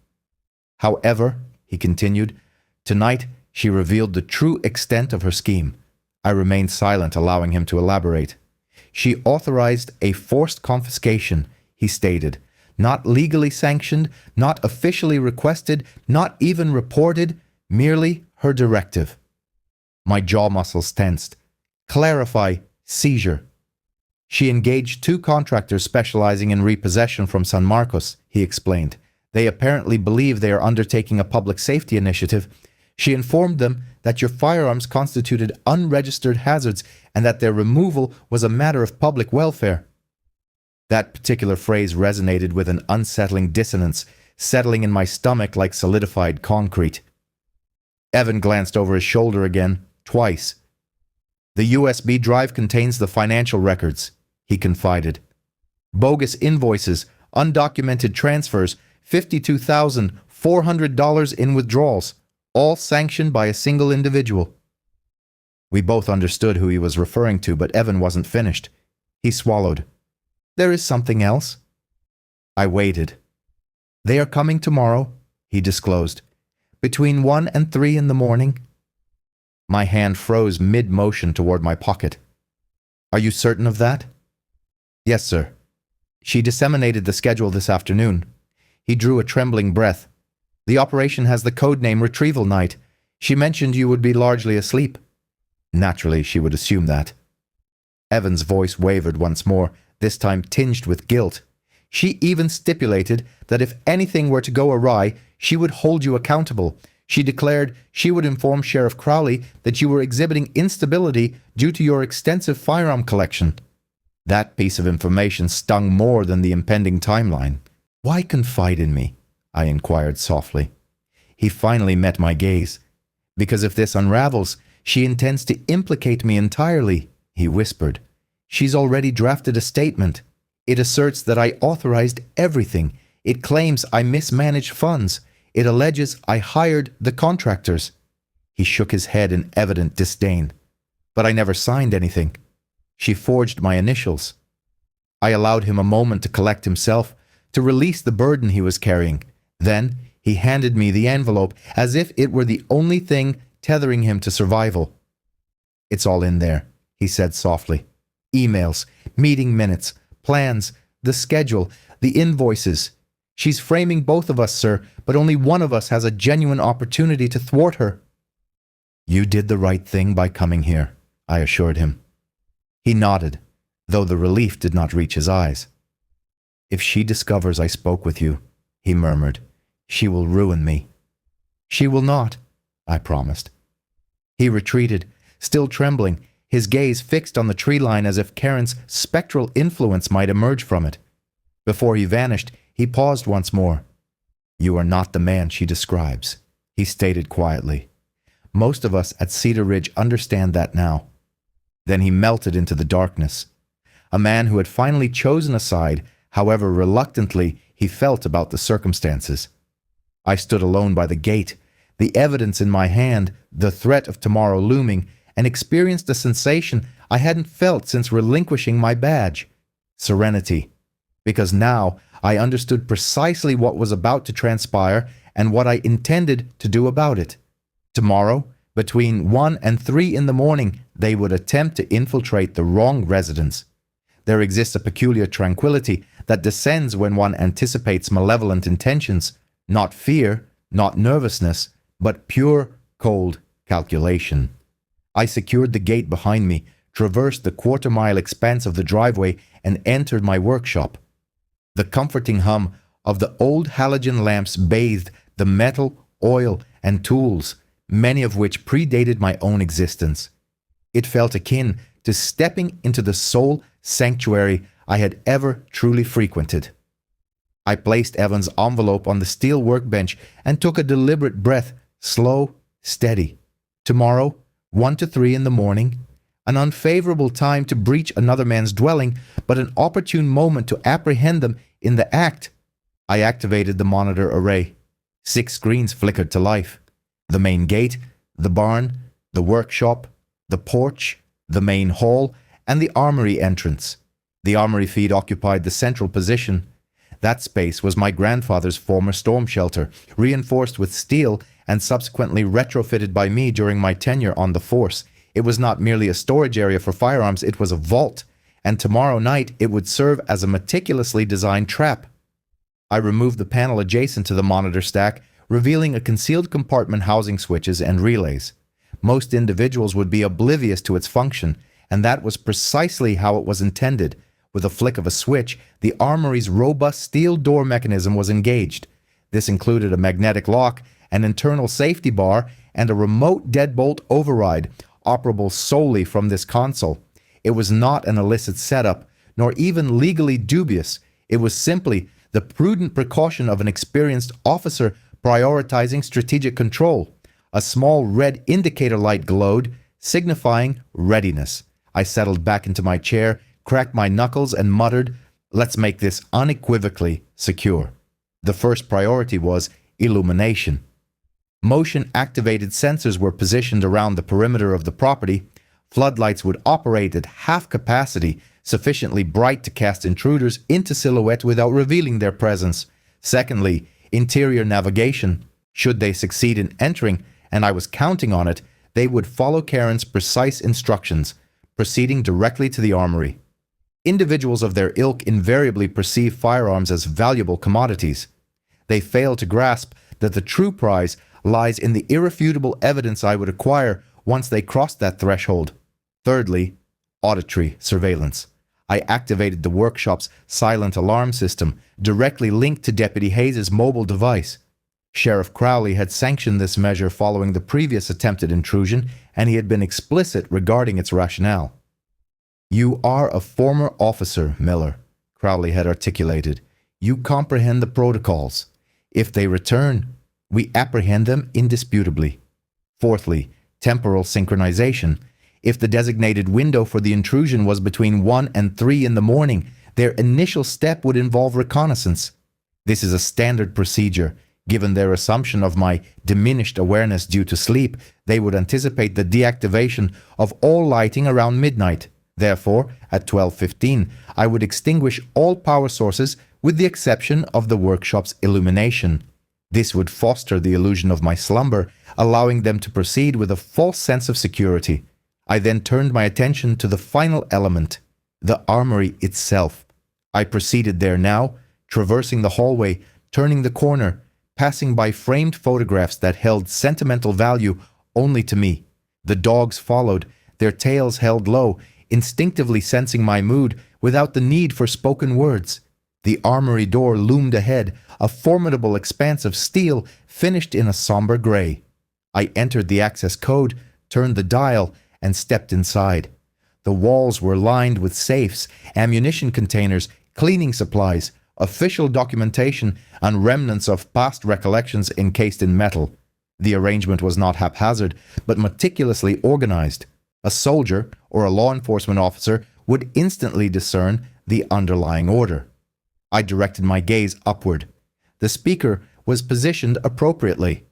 "However," he continued, "tonight she revealed the true extent of her scheme." I remained silent, allowing him to elaborate. "She authorized a forced confiscation," he stated. "Not legally sanctioned, not officially requested, not even reported, merely her directive." My jaw muscles tensed. "Clarify, seizure." "She engaged 2 contractors specializing in repossession from San Marcos," he explained. "They apparently believe they are undertaking a public safety initiative. She informed them that your firearms constituted unregistered hazards and that their removal was a matter of public welfare." That particular phrase resonated with an unsettling dissonance, settling in my stomach like solidified concrete. Evan glanced over his shoulder again, twice. "The USB drive contains the financial records," he confided. "Bogus invoices, undocumented transfers, $52,400 in withdrawals, all sanctioned by a single individual." We both understood who he was referring to, but Evan wasn't finished. He swallowed. "There is something else." I waited. "They are coming tomorrow," he disclosed, "between 1 and 3 in the morning." My hand froze mid-motion toward my pocket. "Are you certain of that?" "Yes, sir. She disseminated the schedule this afternoon." He drew a trembling breath. "The operation has the code name Retrieval Night. She mentioned you would be largely asleep." Naturally, she would assume that. Evan's voice wavered once more, this time tinged with guilt. She even stipulated that if anything were to go awry, she would hold you accountable. She declared she would inform Sheriff Crowley that you were exhibiting instability due to your extensive firearm collection. That piece of information stung more than the impending timeline. "Why confide in me?" I inquired softly. He finally met my gaze. "Because if this unravels, she intends to implicate me entirely," he whispered. "She's already drafted a statement. It asserts that I authorized everything. It claims I mismanaged funds. It alleges I hired the contractors." He shook his head in evident disdain. "But I never signed anything. She forged my initials." I allowed him a moment to collect himself, to release the burden he was carrying. Then he handed me the envelope as if it were the only thing tethering him to survival. "It's all in there," he said softly. "Emails, meeting minutes, plans, the schedule, the invoices. She's framing both of us, sir, but only one of us has a genuine opportunity to thwart her." "You did the right thing by coming here," I assured him. He nodded, though the relief did not reach his eyes. "If she discovers I spoke with you," he murmured, "she will ruin me." "She will not," I promised. He retreated, still trembling, his gaze fixed on the tree line as if Karen's spectral influence might emerge from it. Before he vanished, he paused once more. "You are not the man she describes," he stated quietly. "Most of us at Cedar Ridge understand that now." Then he melted into the darkness. A man who had finally chosen a side, however reluctantly he felt about the circumstances. I stood alone by the gate, the evidence in my hand, the threat of tomorrow looming, and experienced a sensation I hadn't felt since relinquishing my badge. Serenity. Because now I understood precisely what was about to transpire and what I intended to do about it. Tomorrow, between 1 and 3 in the morning, they would attempt to infiltrate the wrong residence. There exists a peculiar tranquility that descends when one anticipates malevolent intentions, not fear, not nervousness, but pure, cold calculation. I secured the gate behind me, traversed the quarter-mile expanse of the driveway, and entered my workshop. The comforting hum of the old halogen lamps bathed the metal, oil, and tools, many of which predated my own existence. It felt akin to stepping into the sole sanctuary I had ever truly frequented. I placed Evan's envelope on the steel workbench and took a deliberate breath, slow, steady. Tomorrow, 1 to 3 in the morning, an unfavorable time to breach another man's dwelling, but an opportune moment to apprehend them in the act. I activated the monitor array. 6 screens flickered to life. The main gate, the barn, the workshop, the porch, the main hall, and the armory entrance. The armory feed occupied the central position. That space was my grandfather's former storm shelter, reinforced with steel and subsequently retrofitted by me during my tenure on the force. It was not merely a storage area for firearms, it was a vault, and tomorrow night it would serve as a meticulously designed trap. I removed the panel adjacent to the monitor stack, revealing a concealed compartment housing switches and relays. Most individuals would be oblivious to its function, and that was precisely how it was intended. With a flick of a switch, the armory's robust steel door mechanism was engaged. This included a magnetic lock, an internal safety bar, and a remote deadbolt override, operable solely from this console. It was not an illicit setup, nor even legally dubious. It was simply the prudent precaution of an experienced officer prioritizing strategic control. A small red indicator light glowed, signifying readiness. I settled back into my chair, cracked my knuckles, and muttered, "Let's make this unequivocally secure." The first priority was illumination. Motion-activated sensors were positioned around the perimeter of the property. Floodlights would operate at half capacity, sufficiently bright to cast intruders into silhouette without revealing their presence. Secondly, interior navigation. Should they succeed in entering, and I was counting on it, they would follow Karen's precise instructions, proceeding directly to the armory. Individuals of their ilk invariably perceive firearms as valuable commodities. They fail to grasp that the true prize lies in the irrefutable evidence I would acquire once they crossed that threshold. Thirdly, auditory surveillance. I activated the workshop's silent alarm system, directly linked to Deputy Hayes' mobile device. Sheriff Crowley had sanctioned this measure following the previous attempted intrusion, and he had been explicit regarding its rationale. "You are a former officer, Miller," Crowley had articulated. "You comprehend the protocols. If they return, we apprehend them indisputably." Fourthly, temporal synchronization. If the designated window for the intrusion was between 1 and 3 in the morning, their initial step would involve reconnaissance. This is a standard procedure. Given their assumption of my diminished awareness due to sleep, they would anticipate the deactivation of all lighting around midnight. Therefore, at 12:15, I would extinguish all power sources with the exception of the workshop's illumination. This would foster the illusion of my slumber, allowing them to proceed with a false sense of security. I then turned my attention to the final element, the armory itself. I proceeded there now, traversing the hallway, turning the corner, passing by framed photographs that held sentimental value only to me. The dogs followed, their tails held low, instinctively sensing my mood without the need for spoken words. The armory door loomed ahead, a formidable expanse of steel finished in a somber gray. I entered the access code, turned the dial, and stepped inside. The walls were lined with safes, ammunition containers, cleaning supplies, official documentation, and remnants of past recollections encased in metal. The arrangement was not haphazard, but meticulously organized. A soldier or a law enforcement officer would instantly discern the underlying order. I directed my gaze upward. The speaker was positioned appropriately.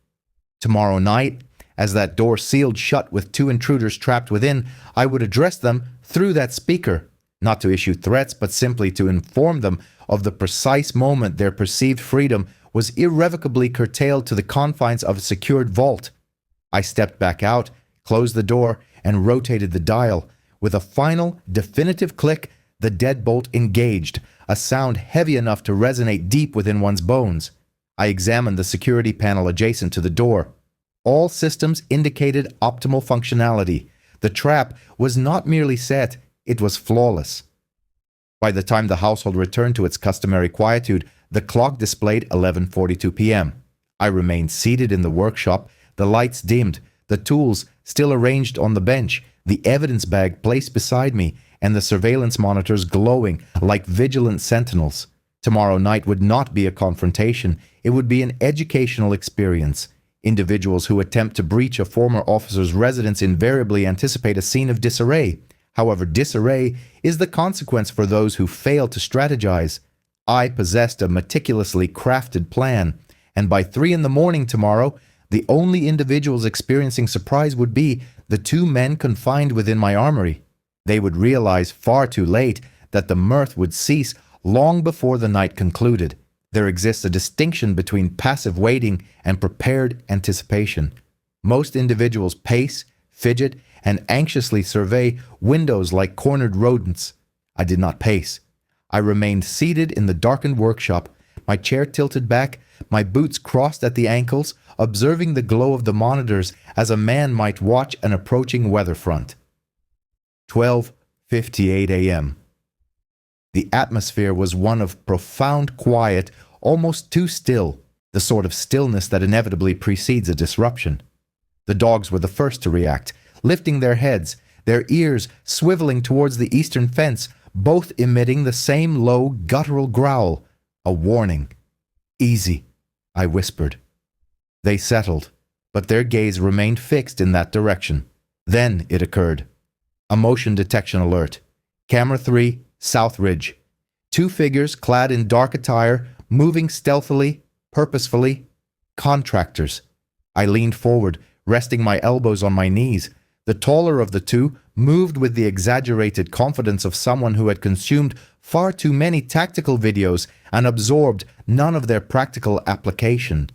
Tomorrow night, as that door sealed shut with 2 intruders trapped within, I would address them through that speaker, not to issue threats, but simply to inform them of the precise moment their perceived freedom was irrevocably curtailed to the confines of a secured vault. I stepped back out, closed the door, and rotated the dial. With a final, definitive click, the deadbolt engaged, a sound heavy enough to resonate deep within one's bones. I examined the security panel adjacent to the door. All systems indicated optimal functionality. The trap was not merely set, it was flawless. By the time the household returned to its customary quietude, the clock displayed 11:42 p.m. I remained seated in the workshop, the lights dimmed, the tools still arranged on the bench, the evidence bag placed beside me, and the surveillance monitors glowing like vigilant sentinels. Tomorrow night would not be a confrontation, it would be an educational experience. Individuals who attempt to breach a former officer's residence invariably anticipate a scene of disarray. However, disarray is the consequence for those who fail to strategize. I possessed a meticulously crafted plan, and by 3 in the morning tomorrow, the only individuals experiencing surprise would be the 2 men confined within my armory. They would realize far too late that the mirth would cease long before the night concluded. There exists a distinction between passive waiting and prepared anticipation. Most individuals pace, fidget, and anxiously survey windows like cornered rodents. I did not pace. I remained seated in the darkened workshop, my chair tilted back, my boots crossed at the ankles, observing the glow of the monitors as a man might watch an approaching weather front. 12:58 a.m. The atmosphere was one of profound quiet, almost too still, the sort of stillness that inevitably precedes a disruption. The dogs were the first to react, lifting their heads, their ears swiveling towards the eastern fence, both emitting the same low, guttural growl, a warning. "Easy," I whispered. They settled, but their gaze remained fixed in that direction. Then it occurred. A motion detection alert. Camera 3, South Ridge. 2 figures clad in dark attire, moving stealthily, purposefully. Contractors. I leaned forward, resting my elbows on my knees. The taller of the 2 moved with the exaggerated confidence of someone who had consumed far too many tactical videos and absorbed none of their practical application.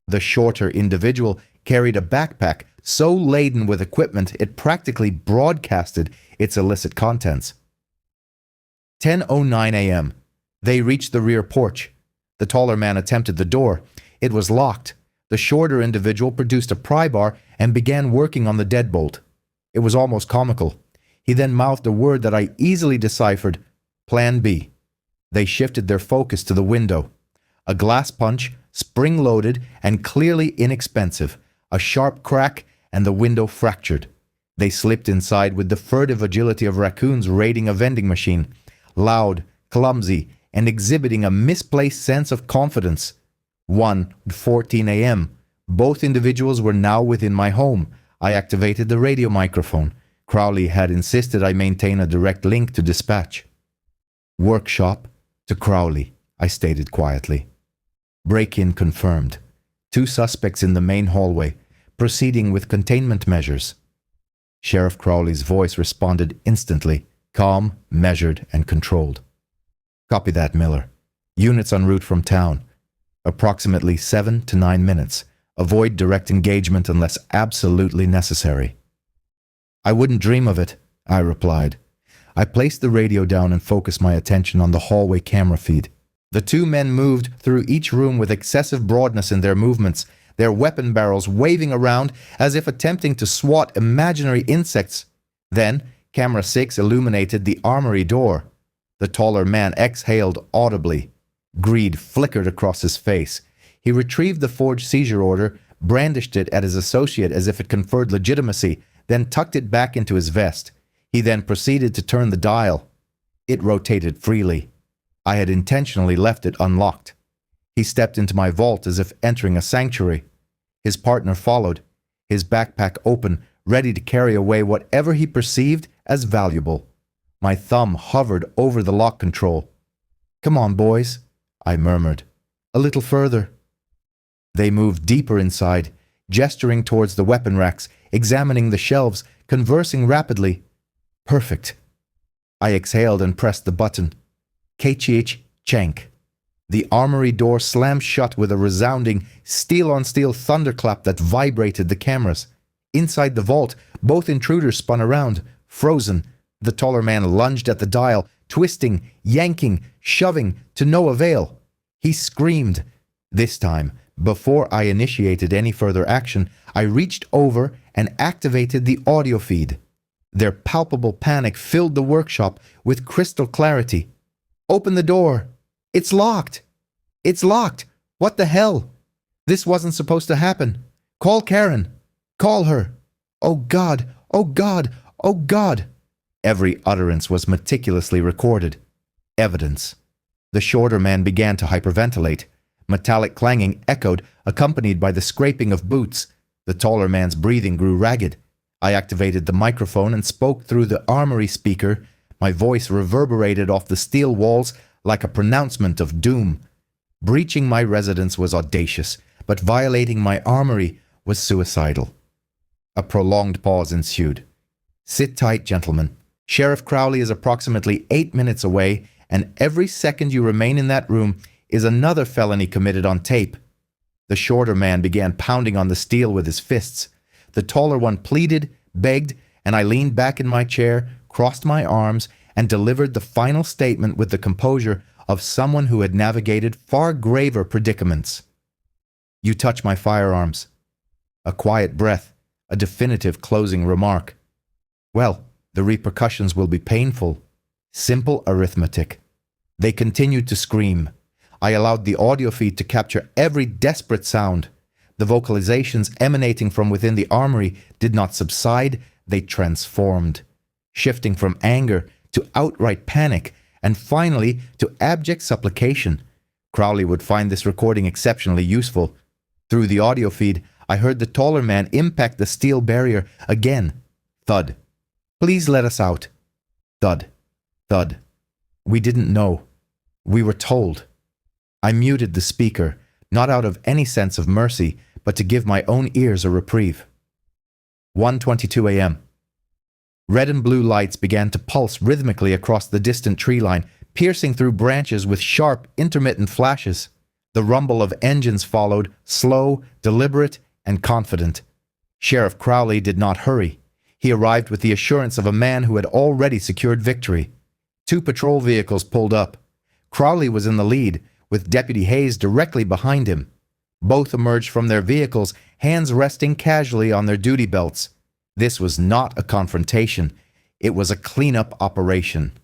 The shorter individual carried a backpack so laden with equipment it practically broadcasted its illicit contents. 10:09 a.m. They reached the rear porch. The taller man attempted the door. It was locked. The shorter individual produced a pry bar and began working on the deadbolt. It was almost comical. He then mouthed a word that I easily deciphered: Plan B. They shifted their focus to the window. A glass punch, spring-loaded and clearly inexpensive. A sharp crack, and the window fractured. They slipped inside with the furtive agility of raccoons raiding a vending machine, loud, clumsy, and exhibiting a misplaced sense of confidence. 1:14 a.m. Both individuals were now within my home. I activated the radio microphone. Crowley had insisted I maintain a direct link to dispatch. Workshop to Crowley, I stated quietly. Break-in confirmed. 2 suspects in the main hallway, proceeding with containment measures. Sheriff Crowley's voice responded instantly, calm, measured, and controlled. Copy that, Miller. Units en route from town. Approximately 7 to 9 minutes. Avoid direct engagement unless absolutely necessary. I wouldn't dream of it, I replied. I placed the radio down and focused my attention on the hallway camera feed. The 2 men moved through each room with excessive broadness in their movements, their weapon barrels waving around as if attempting to swat imaginary insects. Then, camera 6 illuminated the armory door. The taller man exhaled audibly. Greed flickered across his face. He retrieved the forged seizure order, brandished it at his associate as if it conferred legitimacy, then tucked it back into his vest. He then proceeded to turn the dial. It rotated freely. I had intentionally left it unlocked. He stepped into my vault as if entering a sanctuary. His partner followed, his backpack open, ready to carry away whatever he perceived as valuable. My thumb hovered over the lock control. "Come on, boys," I murmured. "A little further." They moved deeper inside, gesturing towards the weapon racks, examining the shelves, conversing rapidly. Perfect. I exhaled and pressed the button. Kachich Chank. The armory door slammed shut with a resounding steel-on-steel thunderclap that vibrated the cameras. Inside the vault, both intruders spun around, frozen. The taller man lunged at the dial, twisting, yanking, shoving, to no avail. He screamed. This time, before I initiated any further action, I reached over and activated the audio feed. Their palpable panic filled the workshop with crystal clarity. "Open the door! It's locked! It's locked! What the hell? This wasn't supposed to happen! Call Karen! Call her! Oh God! Oh God! Oh God!" Every utterance was meticulously recorded. Evidence. The shorter man began to hyperventilate. Metallic clanging echoed, accompanied by the scraping of boots. The taller man's breathing grew ragged. I activated the microphone and spoke through the armory speaker. My voice reverberated off the steel walls like a pronouncement of doom. Breaching my residence was audacious, but violating my armory was suicidal. A prolonged pause ensued. "Sit tight, gentlemen. Sheriff Crowley is approximately 8 minutes away, and every second you remain in that room is another felony committed on tape." The shorter man began pounding on the steel with his fists. The taller one pleaded, begged, and I leaned back in my chair, crossed my arms, and delivered the final statement with the composure of someone who had navigated far graver predicaments. "You touch my firearms." A quiet breath, a definitive closing remark. "Well, the repercussions will be painful." Simple arithmetic. They continued to scream. I allowed the audio feed to capture every desperate sound. The vocalizations emanating from within the armory did not subside, they transformed, shifting from anger to outright panic, and finally to abject supplication. Crowley would find this recording exceptionally useful. Through the audio feed, I heard the taller man impact the steel barrier again. Thud. "Please let us out." Thud. Thud. "We didn't know. We were told." I muted the speaker, not out of any sense of mercy, but to give my own ears a reprieve. 1:22 a.m. Red and blue lights began to pulse rhythmically across the distant tree line, piercing through branches with sharp, intermittent flashes. The rumble of engines followed, slow, deliberate, and confident. Sheriff Crowley did not hurry. He arrived with the assurance of a man who had already secured victory. 2 patrol vehicles pulled up. Crowley was in the lead, with Deputy Hayes directly behind him. Both emerged from their vehicles, hands resting casually on their duty belts. This was not a confrontation. It was a cleanup operation.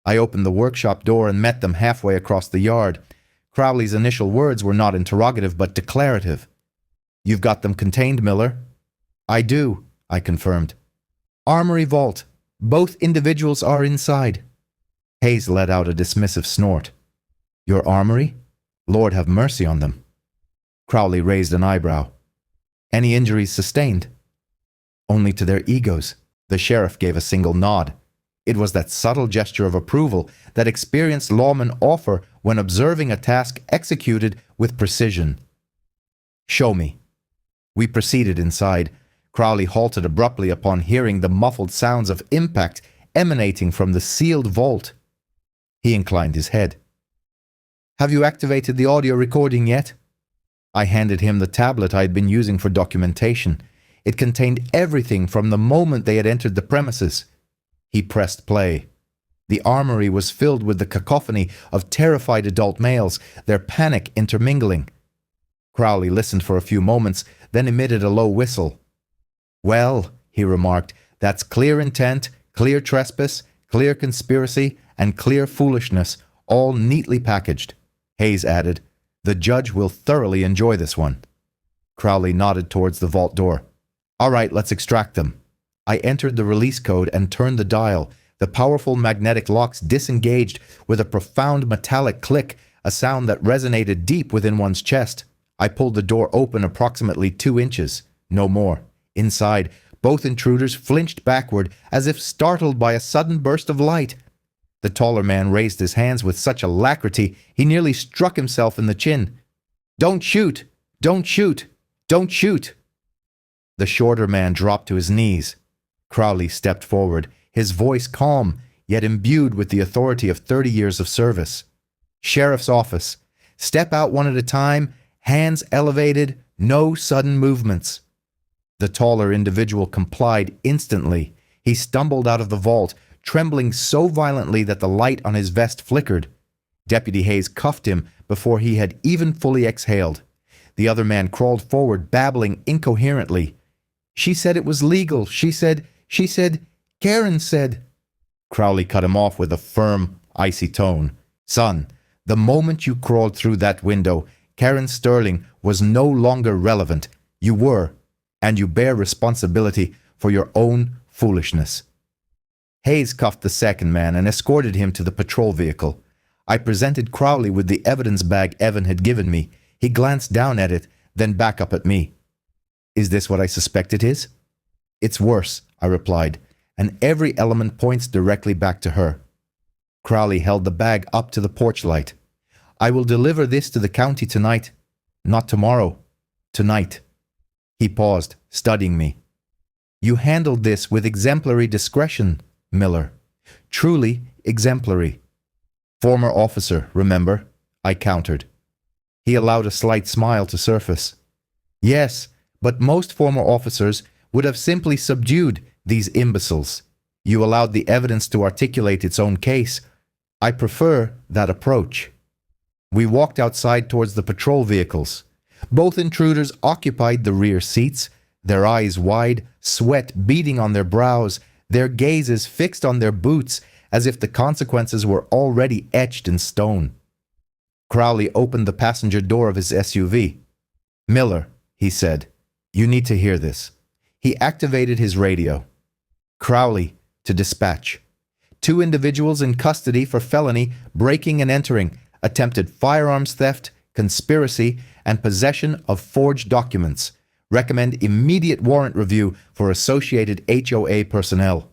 I opened the workshop door and met them halfway across the yard. Crowley's initial words were not interrogative but declarative. "You've got them contained, Miller?" "I do," I confirmed. "Armory vault. Both individuals are inside." Hayes let out a dismissive snort. "Your armory? Lord have mercy on them." Crowley raised an eyebrow. "Any injuries sustained?" "Only to their egos." The sheriff gave a single nod. It was that subtle gesture of approval that experienced lawmen offer when observing a task executed with precision. "Show me." We proceeded inside. Crowley halted abruptly upon hearing the muffled sounds of impact emanating from the sealed vault. He inclined his head. "Have you activated the audio recording yet?" I handed him the tablet I had been using for documentation. It contained everything from the moment they had entered the premises. He pressed play. The armory was filled with the cacophony of terrified adult males, their panic intermingling. Crowley listened for a few moments, then emitted a low whistle. "Well," he remarked, "that's clear intent, clear trespass, clear conspiracy, and clear foolishness, all neatly packaged." Hayes added, "The judge will thoroughly enjoy this one." Crowley nodded towards the vault door. "All right, let's extract them." I entered the release code and turned the dial. The powerful magnetic locks disengaged with a profound metallic click, a sound that resonated deep within one's chest. I pulled the door open approximately 2 inches, no more. Inside, both intruders flinched backward as if startled by a sudden burst of light. The taller man raised his hands with such alacrity he nearly struck himself in the chin. "Don't shoot! Don't shoot! Don't shoot!" The shorter man dropped to his knees. Crowley stepped forward, his voice calm, yet imbued with the authority of 30 years of service. "Sheriff's office. Step out one at a time, hands elevated, no sudden movements." The taller individual complied instantly. He stumbled out of the vault, trembling so violently that the light on his vest flickered. Deputy Hayes cuffed him before he had even fully exhaled. The other man crawled forward, babbling incoherently. "She said it was legal. She said, Karen said." Crowley cut him off with a firm, icy tone. "Son, the moment you crawled through that window, Karen Sterling was no longer relevant. You were, and you bear responsibility for your own foolishness." Hayes cuffed the second man and escorted him to the patrol vehicle. I presented Crowley with the evidence bag Evan had given me. He glanced down at it, then back up at me. "Is this what I suspect it is?" "It's worse," I replied, and every element points directly back to her. Crowley held the bag up to the porch light. "I will deliver this to the county tonight. Not tomorrow. Tonight." He paused, studying me. "You handled this with exemplary discretion, Miller. Truly exemplary." "Former officer, remember?" I countered. He allowed a slight smile to surface. "Yes, but most former officers would have simply subdued these imbeciles. You allowed the evidence to articulate its own case. I prefer that approach." We walked outside towards the patrol vehicles. Both intruders occupied the rear seats, their eyes wide, sweat beading on their brows, their gazes fixed on their boots as if the consequences were already etched in stone. Crowley opened the passenger door of his SUV. "Miller," he said, "you need to hear this." He activated his radio. "Crowley, to dispatch. 2 individuals in custody for felony, breaking and entering, attempted firearms theft, conspiracy, and possession of forged documents. Recommend immediate warrant review for associated HOA personnel."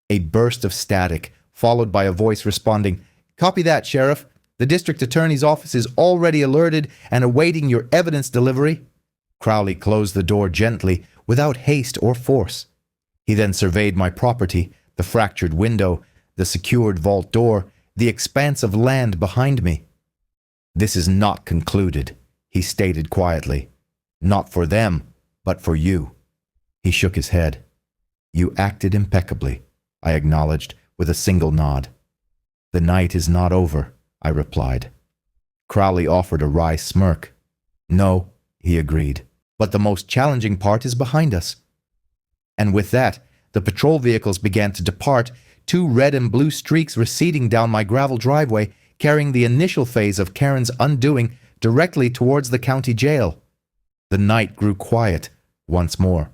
A burst of static, followed by a voice responding, "Copy that, Sheriff. The district attorney's office is already alerted and awaiting your evidence delivery." Crowley closed the door gently, without haste or force. He then surveyed my property, the fractured window, the secured vault door, the expanse of land behind me. "This is not concluded," he stated quietly. "Not for them, but for you." He shook his head. "You acted impeccably," I acknowledged with a single nod. "The night is not over," I replied. Crowley offered a wry smirk. No, he agreed. But the most challenging part is behind us. And with that, the patrol vehicles began to depart, two red and blue streaks receding down my gravel driveway, carrying the initial phase of Karen's undoing directly towards the county jail. The night grew quiet once more.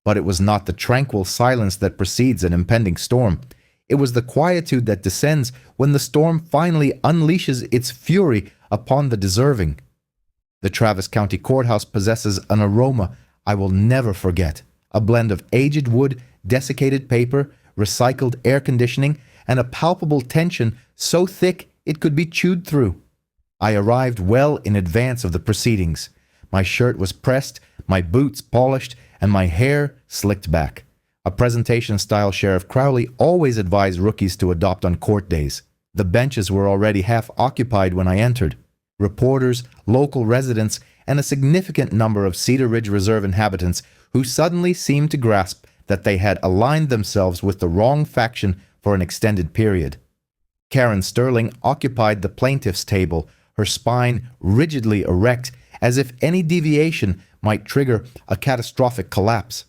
But it was not the tranquil silence that precedes an impending storm. It was the quietude that descends when the storm finally unleashes its fury upon the deserving. The Travis County Courthouse possesses an aroma I will never forget, a blend of aged wood, desiccated paper, recycled air conditioning, and a palpable tension so thick it could be chewed through. I arrived well in advance of the proceedings. My shirt was pressed, my boots polished, and my hair slicked back. A presentation-style Sheriff Crowley always advised rookies to adopt on court days. The benches were already half occupied when I entered. Reporters, local residents, and a significant number of Cedar Ridge Reserve inhabitants who suddenly seemed to grasp that they had aligned themselves with the wrong faction for an extended period. Karen Sterling occupied the plaintiff's table, her spine rigidly erect, as if any deviation might trigger a catastrophic collapse.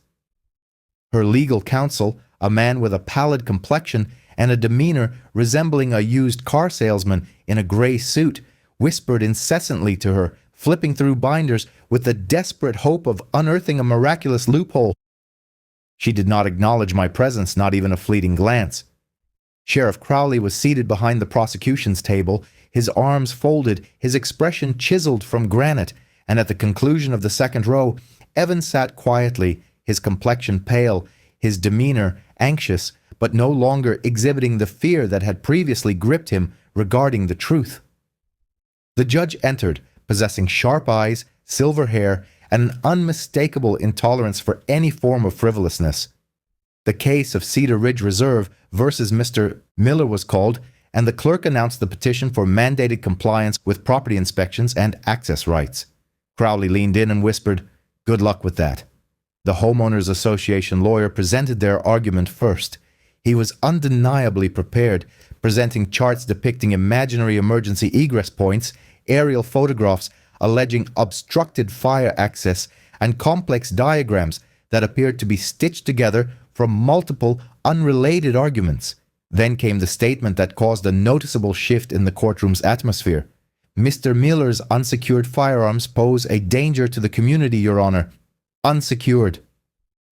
Her legal counsel, a man with a pallid complexion and a demeanor resembling a used car salesman in a gray suit, whispered incessantly to her, flipping through binders with the desperate hope of unearthing a miraculous loophole. She did not acknowledge my presence, not even a fleeting glance. Sheriff Crowley was seated behind the prosecution's table, his arms folded, his expression chiseled from granite, and at the conclusion of the second row, Evan sat quietly, his complexion pale, his demeanor anxious, but no longer exhibiting the fear that had previously gripped him regarding the truth. The judge entered, possessing sharp eyes, silver hair, and an unmistakable intolerance for any form of frivolousness. The case of Cedar Ridge Reserve versus Mr. Miller was called, and the clerk announced the petition for mandated compliance with property inspections and access rights. Crowley leaned in and whispered, "Good luck with that." The Homeowners Association lawyer presented their argument first. He was undeniably prepared, presenting charts depicting imaginary emergency egress points, aerial photographs alleging obstructed fire access, and complex diagrams that appeared to be stitched together from multiple unrelated arguments. Then came the statement that caused a noticeable shift in the courtroom's atmosphere. "Mr. Miller's unsecured firearms pose a danger to the community, Your Honor." Unsecured.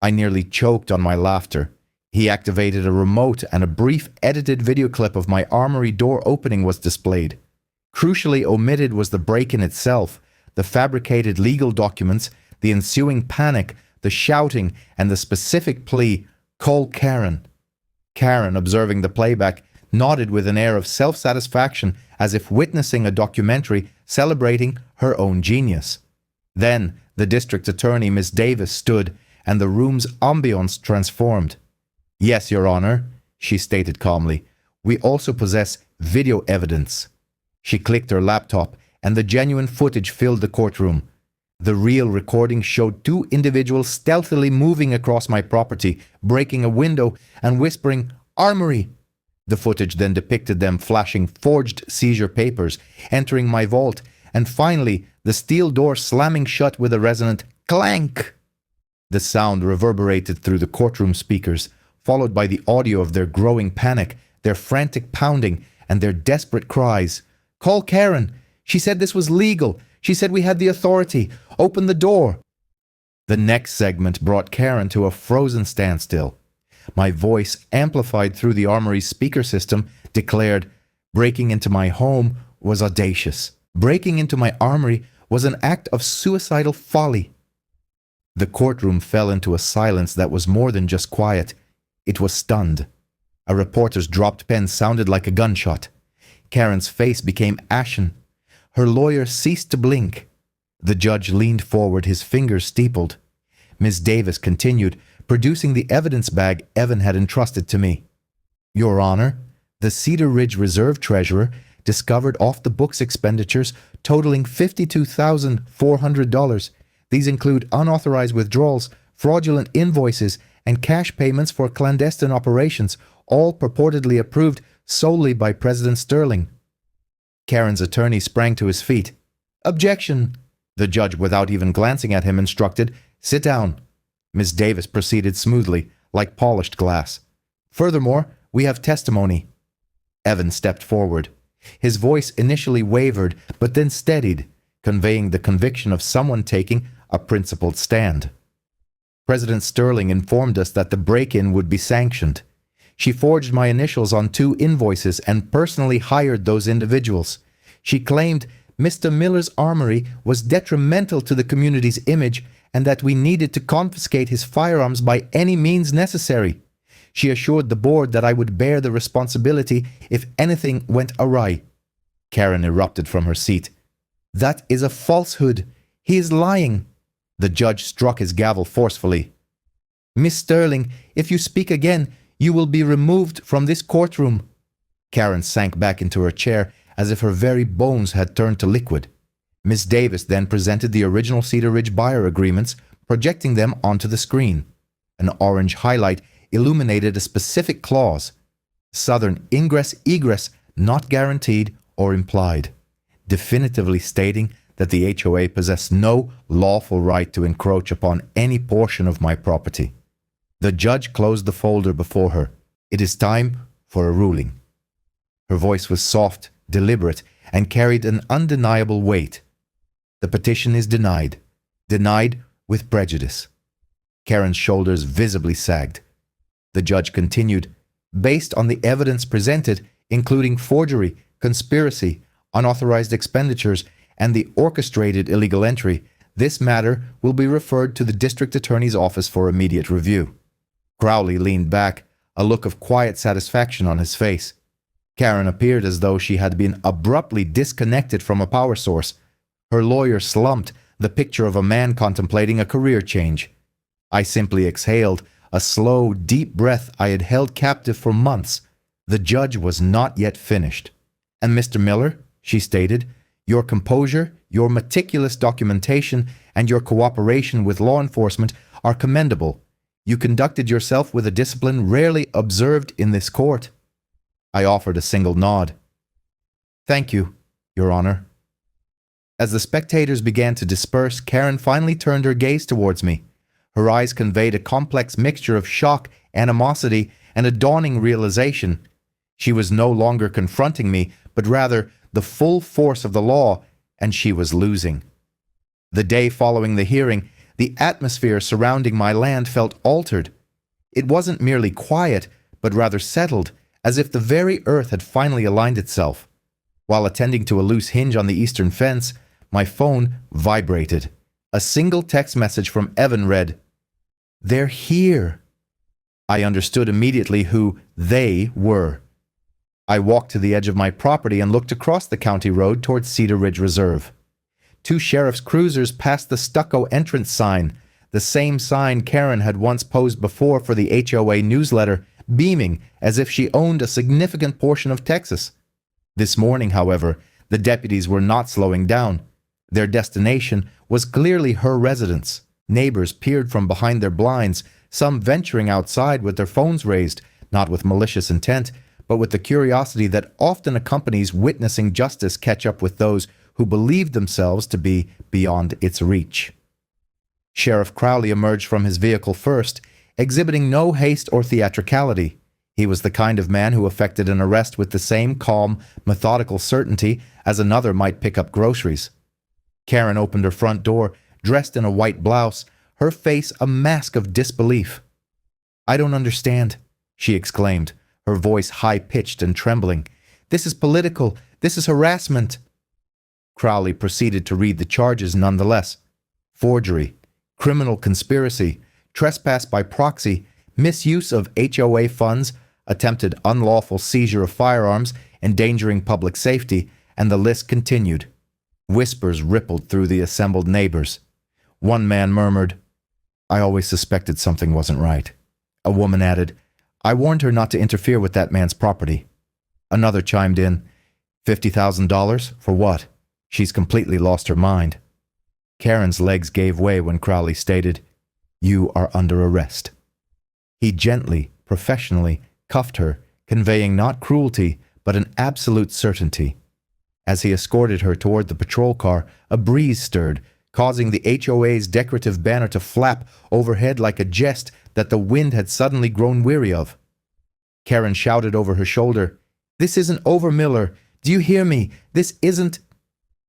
I nearly choked on my laughter. He activated a remote and a brief edited video clip of my armory door opening was displayed. Crucially omitted was the break-in itself, the fabricated legal documents, the ensuing panic, the shouting, and the specific plea, "Call Karen." Karen, observing the playback, nodded with an air of self-satisfaction as if witnessing a documentary celebrating her own genius. Then the district attorney, Miss Davis, stood, and the room's ambience transformed. "Yes, Your Honor," she stated calmly. "We also possess video evidence." She clicked her laptop, and the genuine footage filled the courtroom. The real recording showed two individuals stealthily moving across my property, breaking a window, and whispering, "Armory." The footage then depicted them flashing forged seizure papers, entering my vault, and finally, the steel door slamming shut with a resonant clank. The sound reverberated through the courtroom speakers, followed by the audio of their growing panic, their frantic pounding, and their desperate cries. "Call Karen. She said this was legal. She said we had the authority. Open the door." The next segment brought Karen to a frozen standstill. My voice, amplified through the armory's speaker system, declared, "Breaking into my home was audacious. Breaking into my armory was an act of suicidal folly." The courtroom fell into a silence that was more than just quiet. It was stunned. A reporter's dropped pen sounded like a gunshot. Karen's face became ashen. Her lawyer ceased to blink. The judge leaned forward, his fingers steepled. Miss Davis continued, producing the evidence bag Evan had entrusted to me. "Your Honor, the Cedar Ridge Reserve Treasurer discovered off-the-books expenditures totaling $52,400. These include unauthorized withdrawals, fraudulent invoices, and cash payments for clandestine operations, all purportedly approved solely by President Sterling." Karen's attorney sprang to his feet. "Objection! The judge, without even glancing at him, instructed, "Sit down." Miss Davis proceeded smoothly, like polished glass. "Furthermore, we have testimony." Evan stepped forward. His voice initially wavered, but then steadied, conveying the conviction of someone taking a principled stand. President Sterling informed us that the break-in would be sanctioned. She forged my initials on 2 invoices and personally hired those individuals. She claimed Mr. Miller's armory was detrimental to the community's image and that we needed to confiscate his firearms by any means necessary. She assured the board that I would bear the responsibility if anything went awry. Karen erupted from her seat. "That is a falsehood. He is lying." The judge struck his gavel forcefully. "Miss Sterling, if you speak again, you will be removed from this courtroom." Karen sank back into her chair as if her very bones had turned to liquid. Miss Davis then presented the original Cedar Ridge buyer agreements, projecting them onto the screen. An orange highlight illuminated a specific clause: Southern ingress-egress not guaranteed or implied, definitively stating that the HOA possessed no lawful right to encroach upon any portion of my property. The judge closed the folder before her. "It is time for a ruling." Her voice was soft, deliberate, and carried an undeniable weight. "The petition is denied. Denied with prejudice." Karen's shoulders visibly sagged. The judge continued, "Based on the evidence presented, including forgery, conspiracy, unauthorized expenditures, and the orchestrated illegal entry, this matter will be referred to the district attorney's office for immediate review." Crowley leaned back, a look of quiet satisfaction on his face. Karen appeared as though she had been abruptly disconnected from a power source. Her lawyer slumped, the picture of a man contemplating a career change. I simply exhaled, a slow, deep breath I had held captive for months. The judge was not yet finished. "And Mr. Miller," she stated, "your composure, your meticulous documentation, and your cooperation with law enforcement are commendable. You conducted yourself with a discipline rarely observed in this court." I offered a single nod. "Thank you, Your Honor." As the spectators began to disperse, Karen finally turned her gaze towards me. Her eyes conveyed a complex mixture of shock, animosity, and a dawning realization. She was no longer confronting me, but rather the full force of the law, and she was losing. The day following the hearing, the atmosphere surrounding my land felt altered. It wasn't merely quiet, but rather settled, as if the very earth had finally aligned itself. While attending to a loose hinge on the eastern fence, my phone vibrated. A single text message from Evan read, "They're here." I understood immediately who "they" were. I walked to the edge of my property and looked across the county road towards Cedar Ridge Reserve. 2 sheriff's cruisers passed the stucco entrance sign, the same sign Karen had once posed before for the HOA newsletter, beaming as if she owned a significant portion of Texas. This morning, however, the deputies were not slowing down. Their destination was clearly her residence. Neighbors peered from behind their blinds, some venturing outside with their phones raised, not with malicious intent, but with the curiosity that often accompanies witnessing justice catch up with those who believed themselves to be beyond its reach. Sheriff Crowley emerged from his vehicle first, exhibiting no haste or theatricality. He was the kind of man who effected an arrest with the same calm, methodical certainty as another might pick up groceries. Karen opened her front door, dressed in a white blouse, her face a mask of disbelief. "I don't understand," she exclaimed, her voice high-pitched and trembling. "This is political. This is harassment." Crowley proceeded to read the charges nonetheless. Forgery, criminal conspiracy, trespass by proxy, misuse of HOA funds, attempted unlawful seizure of firearms, endangering public safety, and the list continued. Whispers rippled through the assembled neighbors. One man murmured, "I always suspected something wasn't right." A woman added, "I warned her not to interfere with that man's property." Another chimed in, $50,000? For what? She's completely lost her mind." Karen's legs gave way when Crowley stated, "You are under arrest." He gently, professionally, cuffed her, conveying not cruelty, but an absolute certainty. As he escorted her toward the patrol car, a breeze stirred, causing the HOA's decorative banner to flap overhead like a jest that the wind had suddenly grown weary of. Karen shouted over her shoulder, "This isn't over, Miller. Do you hear me? This isn't—"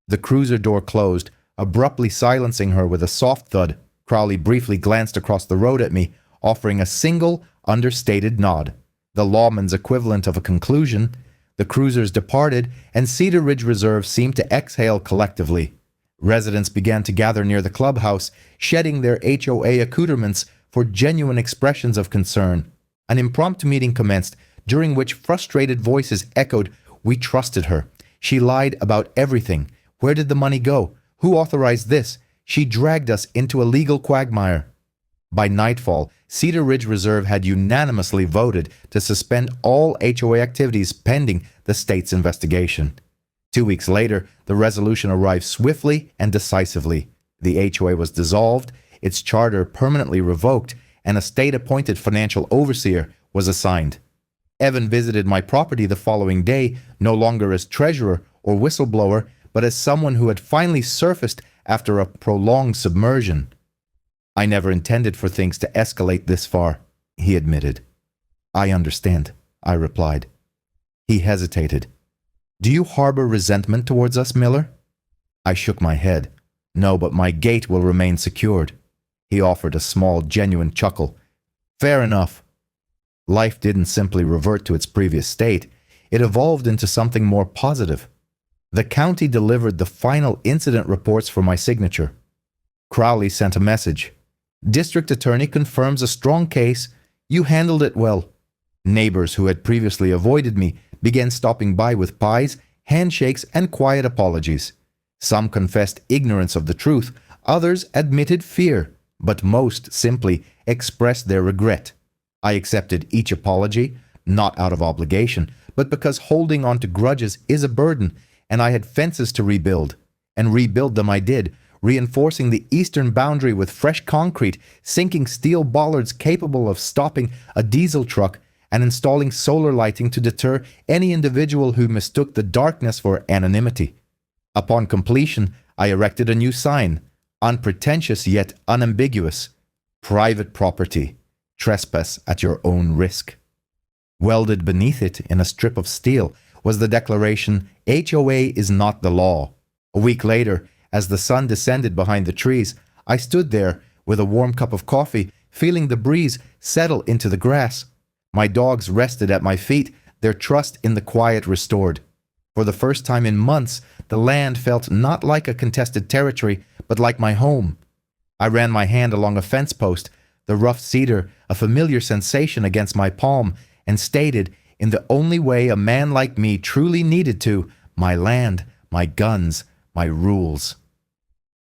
The cruiser door closed, abruptly silencing her with a soft thud. Crowley briefly glanced across the road at me, offering a single, understated nod. The lawman's equivalent of a conclusion. The cruisers departed, and Cedar Ridge Reserve seemed to exhale collectively. Residents began to gather near the clubhouse, shedding their HOA accoutrements for genuine expressions of concern. An impromptu meeting commenced, during which frustrated voices echoed, "We trusted her. She lied about everything. Where did the money go? Who authorized this? She dragged us into a legal quagmire." By nightfall, Cedar Ridge Reserve had unanimously voted to suspend all HOA activities pending the state's investigation. 2 weeks later, the resolution arrived swiftly and decisively. The HOA was dissolved, its charter permanently revoked, and a state-appointed financial overseer was assigned. Evan visited my property the following day, no longer as treasurer or whistleblower, but as someone who had finally surfaced after a prolonged submersion. "I never intended for things to escalate this far," he admitted. "I understand," I replied. He hesitated. "Do you harbor resentment towards us, Miller?" I shook my head. "No, but my gate will remain secured." He offered a small, genuine chuckle. "Fair enough." Life didn't simply revert to its previous state. It evolved into something more positive. The county delivered the final incident reports for my signature. Crowley sent a message. "District Attorney confirms a strong case. You handled it well." Neighbors who had previously avoided me began stopping by with pies, handshakes, and quiet apologies. Some confessed ignorance of the truth, others admitted fear, but most simply expressed their regret. I accepted each apology, not out of obligation, but because holding on to grudges is a burden, and I had fences to rebuild. And rebuild them I did, reinforcing the eastern boundary with fresh concrete, sinking steel bollards capable of stopping a diesel truck, and installing solar lighting to deter any individual who mistook the darkness for anonymity. Upon completion, I erected a new sign, unpretentious yet unambiguous: "Private property. Trespass at your own risk." Welded beneath it in a strip of steel was the declaration, "HOA is not the law." A week later, as the sun descended behind the trees, I stood there with a warm cup of coffee, feeling the breeze settle into the grass. My dogs rested at my feet, their trust in the quiet restored. For the first time in months, the land felt not like a contested territory, but like my home. I ran my hand along a fence post, the rough cedar a familiar sensation against my palm, and stated, in the only way a man like me truly needed to, my land, my guns, my rules.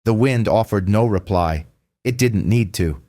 The wind offered no reply. It didn't need to.